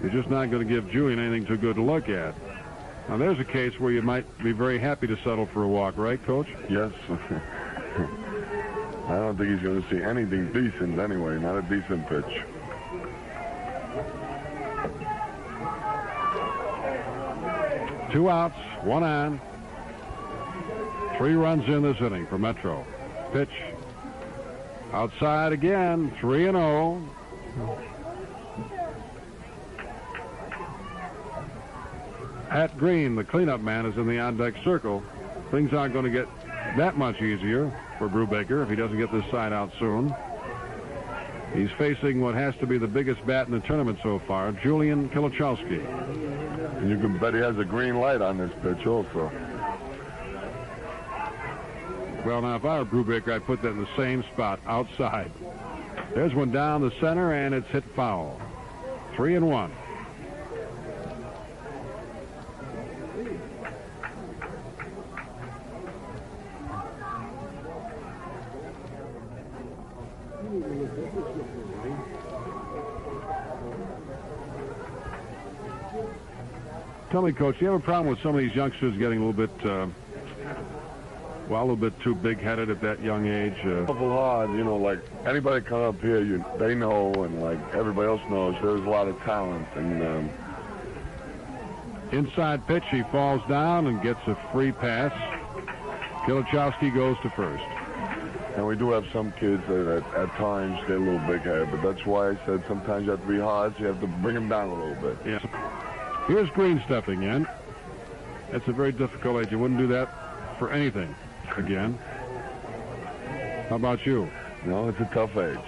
You're just not going to give Julian anything too good to look at. Now, there's a case where you might be very happy to settle for a walk, right, Coach? Yes. I don't think he's going to see anything decent anyway, not a decent pitch. Two outs, 1 on. 3 runs in this inning for Metro. Pitch. Outside again, 3-0. Pat Green, the cleanup man, is in the on-deck circle. Things aren't going to get that much easier for Brubaker if he doesn't get this side out soon. He's facing what has to be the biggest bat in the tournament so far, Julian Kilkowski. And you can bet he has a green light on this pitch also. Well, now, if I were Brubaker, I'd put that in the same spot, outside. There's one down the center, and it's hit foul. 3-1. Tell me, Coach, you have a problem with some of these youngsters getting a little bit... a little bit too big-headed at that young age. Awful hard, you know, like anybody come up here, they know, and like everybody else knows, there's a lot of talent. And inside pitch, he falls down and gets a free pass. Kilkowski goes to first. And we do have some kids that at times get a little big-headed, but that's why I said sometimes you have to be hard, so you have to bring them down a little bit. Yeah. Here's Green stepping in. That's a very difficult age. You wouldn't do that for anything. Again. How about you? No, it's a tough age.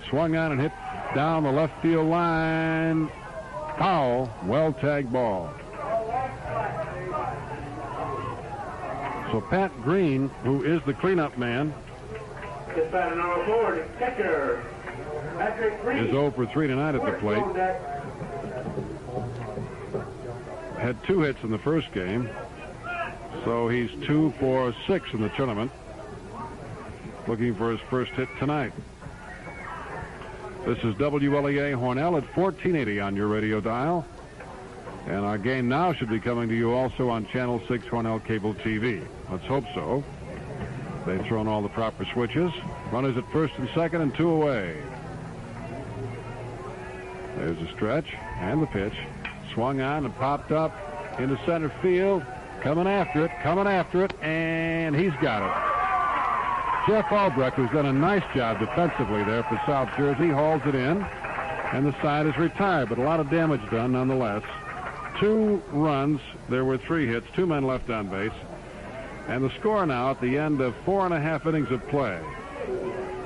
Swung on and hit down the left field line. Foul. Well-tagged ball. So Pat Green, who is the cleanup man, This batter number 4, the catcher, Patrick Green, is 0 for 3 tonight at the plate. Had 2 hits in the first game. So he's 2 for 6 in the tournament. Looking for his first hit tonight. This is WLEA Hornell at 1480 on your radio dial. And our game now should be coming to you also on Channel 6 Hornell Cable TV. Let's hope so. They've thrown all the proper switches. Runners at first and second and 2 away. There's a stretch and the pitch. Swung on and popped up into center field. Coming after it, and he's got it. Jeff Albrecht, who's done a nice job defensively there for South Jersey, hauls it in, and the side is retired, but a lot of damage done nonetheless. 2 runs, there were 3 hits, 2 men left on base, and the score now at the end of 4.5 innings of play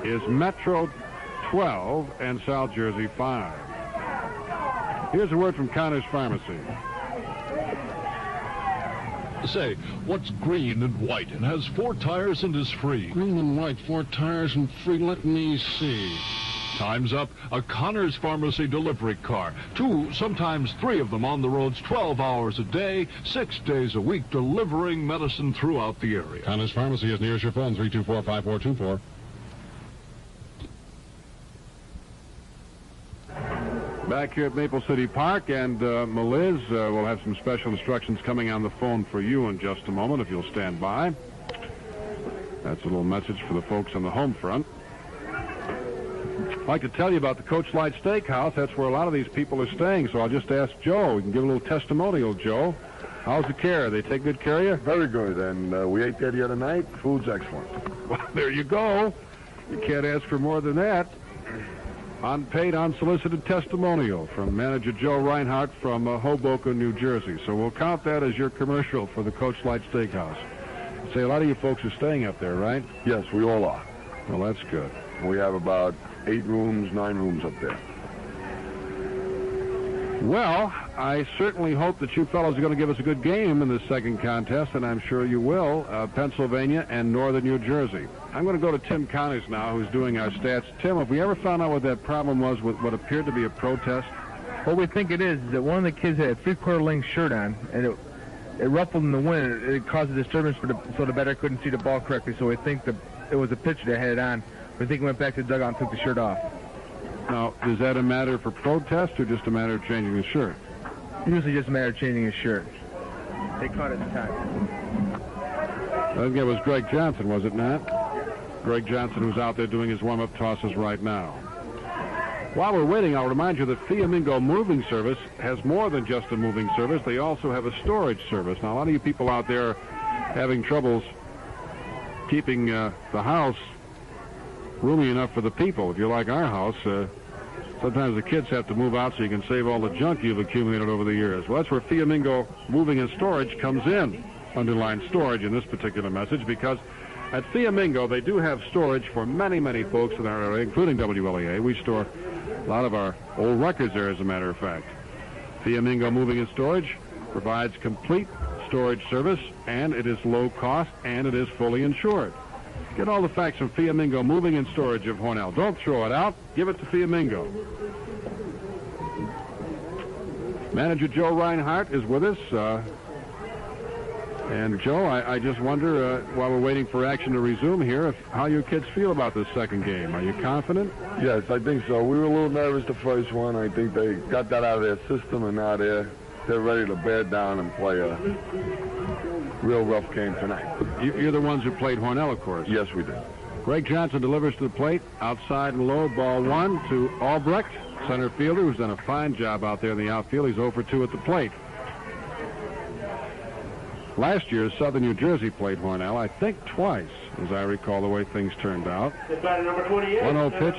is Metro 12 and South Jersey 5. Here's a word from Connor's Pharmacy. Say, what's green and white and has 4 tires and is free? Green and white, 4 tires and free. Let me see. Time's up. A Connors Pharmacy delivery car. 2, sometimes 3 of them on the roads, 12 hours a day, 6 days a week, delivering medicine throughout the area. Connors Pharmacy is nearest your phone, 324-5424. Back here at Maple City Park, and Meliz will have some special instructions coming on the phone for you in just a moment, if you'll stand by. That's a little message for the folks on the home front. I'd like to tell you about the Coach Light Steakhouse. That's where a lot of these people are staying, so I'll just ask Joe. You can give a little testimonial, Joe. How's the care? They take good care of you? Very good, and we ate there the other night. Food's excellent. Well, there you go. You can't ask for more than that. Unpaid, unsolicited testimonial from manager Joe Reinhardt from Hoboken, New Jersey. So we'll count that as your commercial for the Coach Light Steakhouse. Say, a lot of you folks are staying up there, right? Yes, we all are. Well, that's good. We have about 8 rooms, 9 rooms up there. Well, I certainly hope that you fellows are going to give us a good game in this second contest, and I'm sure you will. Pennsylvania and Northern New Jersey. I'm going to go to Tim Connors now, who's doing our stats. Tim, have we ever found out what that problem was with what appeared to be a protest? What we think it is that one of the kids had a 3/4 length shirt on, and it ruffled in the wind. It caused a disturbance so the batter couldn't see the ball correctly. So we think that it was a pitcher that had it on. We think he went back to the dugout and took the shirt off. Now, is that a matter for protest or just a matter of changing the shirt? Usually just a matter of changing his shirt. They caught it at the time. I think it was Greg Johnson, was it not? Greg Johnson, who's out there doing his warm-up tosses right now. While we're waiting, I'll remind you that Fiamingo Moving Service has more than just a moving service. They also have a storage service. Now, a lot of you people out there having troubles keeping the house roomy enough for the people. If you're like our house, sometimes the kids have to move out so you can save all the junk you've accumulated over the years. Well, that's where Fiamingo Moving and Storage comes in. Underline storage in this particular message, because at Fiamingo they do have storage for many, many folks in our area, including WLEA. We store a lot of our old records there, as a matter of fact. Fiamingo Moving and Storage provides complete storage service, and it is low cost, and it is fully insured. Get all the facts from Fiamingo Moving and Storage of Hornell. Don't throw it out. Give it to Fiamingo. Manager Joe Reinhardt is with us. And, Joe, I just wonder, while we're waiting for action to resume here, how your kids feel about this second game. Are you confident? Yes, I think so. We were a little nervous the first one. I think they got that out of their system, and now they're ready to bear down and play a real rough game tonight. You're the ones who played Hornell, of course. Yes, we did. Greg Johnson delivers to the plate, outside and low, ball 1 to Albrecht, center fielder, who's done a fine job out there in the outfield. He's 0 for 2 at the plate. Last year, Southern New Jersey played Hornell, I think twice, as I recall the way things turned out. 1-0 pitch,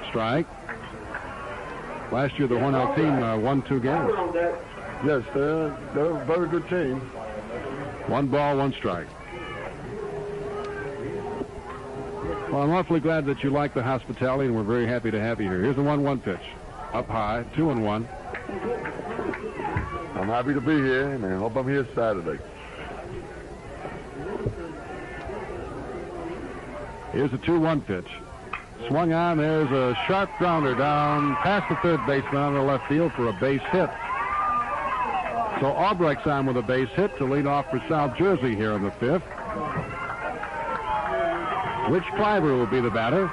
strike. Last year, the Hornell team won 2 games. Yes, they're a very good team. 1 ball, 1 strike. Well, I'm awfully glad that you like the hospitality, and we're very happy to have you here. Here's the 1-1 pitch. Up high, 2-1. I'm happy to be here, and I hope I'm here Saturday. Here's the 2-1 pitch. Swung on. There's a sharp grounder down past the third baseman on the left field for a base hit. So Albrecht's on with a base hit to lead off for South Jersey here in the 5th. Rich Cliver will be the batter.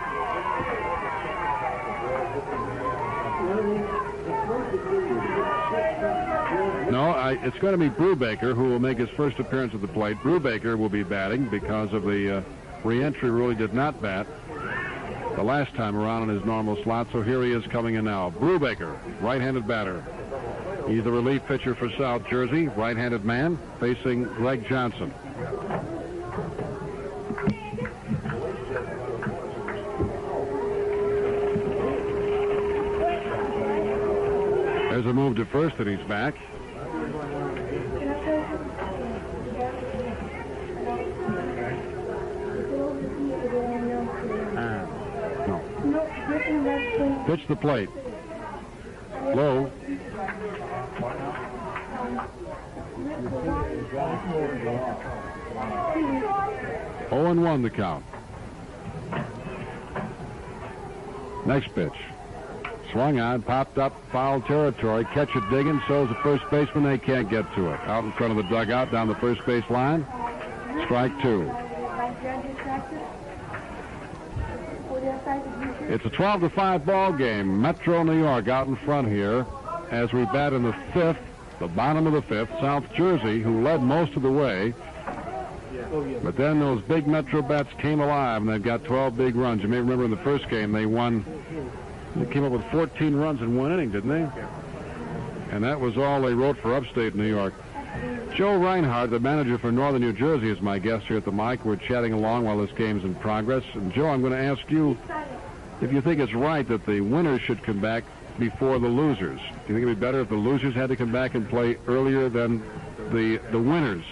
No, it's going to be Brubaker who will make his first appearance at the plate. Brubaker will be batting because of the re-entry rule. He did not bat the last time around in his normal slot, so here he is coming in now. Brubaker, right-handed batter. He's the relief pitcher for South Jersey, right-handed man, facing Greg Johnson. There's a move to first, and he's back. No. Pitch the plate. Low. 0-1 the count. Next pitch. Swung on, popped up, foul territory. Catch it digging, so's the first baseman. They can't get to it. Out in front of the dugout, down the first base line. Strike 2. It's a 12-5 ball game. Metro New York out in front here as we bat in the 5th, the bottom of the 5th. South Jersey, who led most of the way. But then those big Metro bats came alive, and they've got 12 big runs. You may remember in the first game they won. They came up with 14 runs in 1 inning, didn't they? And that was all they wrote for upstate New York. Joe Reinhardt, the manager for Northern New Jersey, is my guest here at the mic. We're chatting along while this game's in progress. And Joe, I'm going to ask you if you think it's right that the winners should come back before the losers. Do you think it'd be better if the losers had to come back and play earlier than the winners?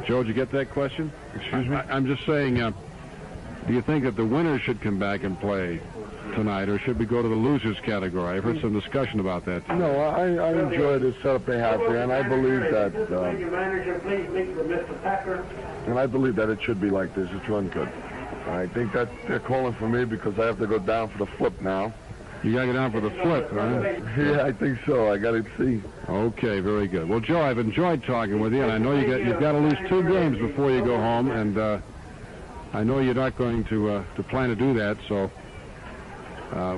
Joe, did you get that question? Excuse me? I'm just saying, do you think that the winners should come back and play tonight, or should we go to the losers category? I've heard some discussion about that. No, I enjoy the setup they have there, and I believe that. And I believe that it should be like this. It's run good. I think that they're calling for me because I have to go down for the flip now. You got to go down for the flip, huh? Yeah, I think so. I got to see. Okay, very good. Well, Joe, I've enjoyed talking with you, and I know you've got to lose 2 games before you go home, and I know you're not going to plan to do that, so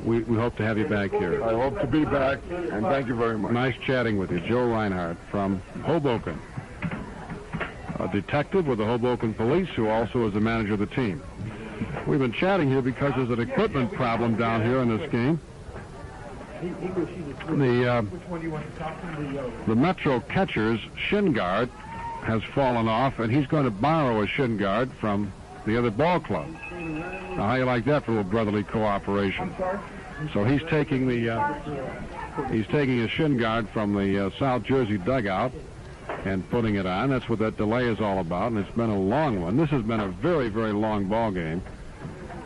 we hope to have you back here. I hope to be back, and thank you very much. Nice chatting with you. Joe Reinhardt from Hoboken, a detective with the Hoboken Police who also is the manager of the team. We've been chatting here because there's an equipment problem down here in this game. The Metro catcher's shin guard has fallen off, and he's going to borrow a shin guard from the other ball club. Now, how you like that for a little brotherly cooperation? So he's taking a shin guard from the South Jersey dugout and putting it on. That's what that delay is all about, and it's been a long one. This has been a very, very long ball game,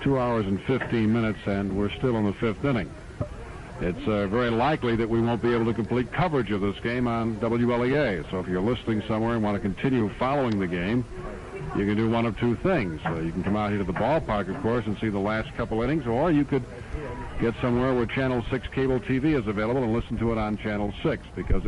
2 hours and 15 minutes, and we're still in the 5th inning. It's very likely that we won't be able to complete coverage of this game on WLEA. So if you're listening somewhere and want to continue following the game, you can do one of 2 things. You can come out here to the ballpark, of course, and see the last couple innings, or you could get somewhere where Channel 6 cable TV is available and listen to it on Channel 6, because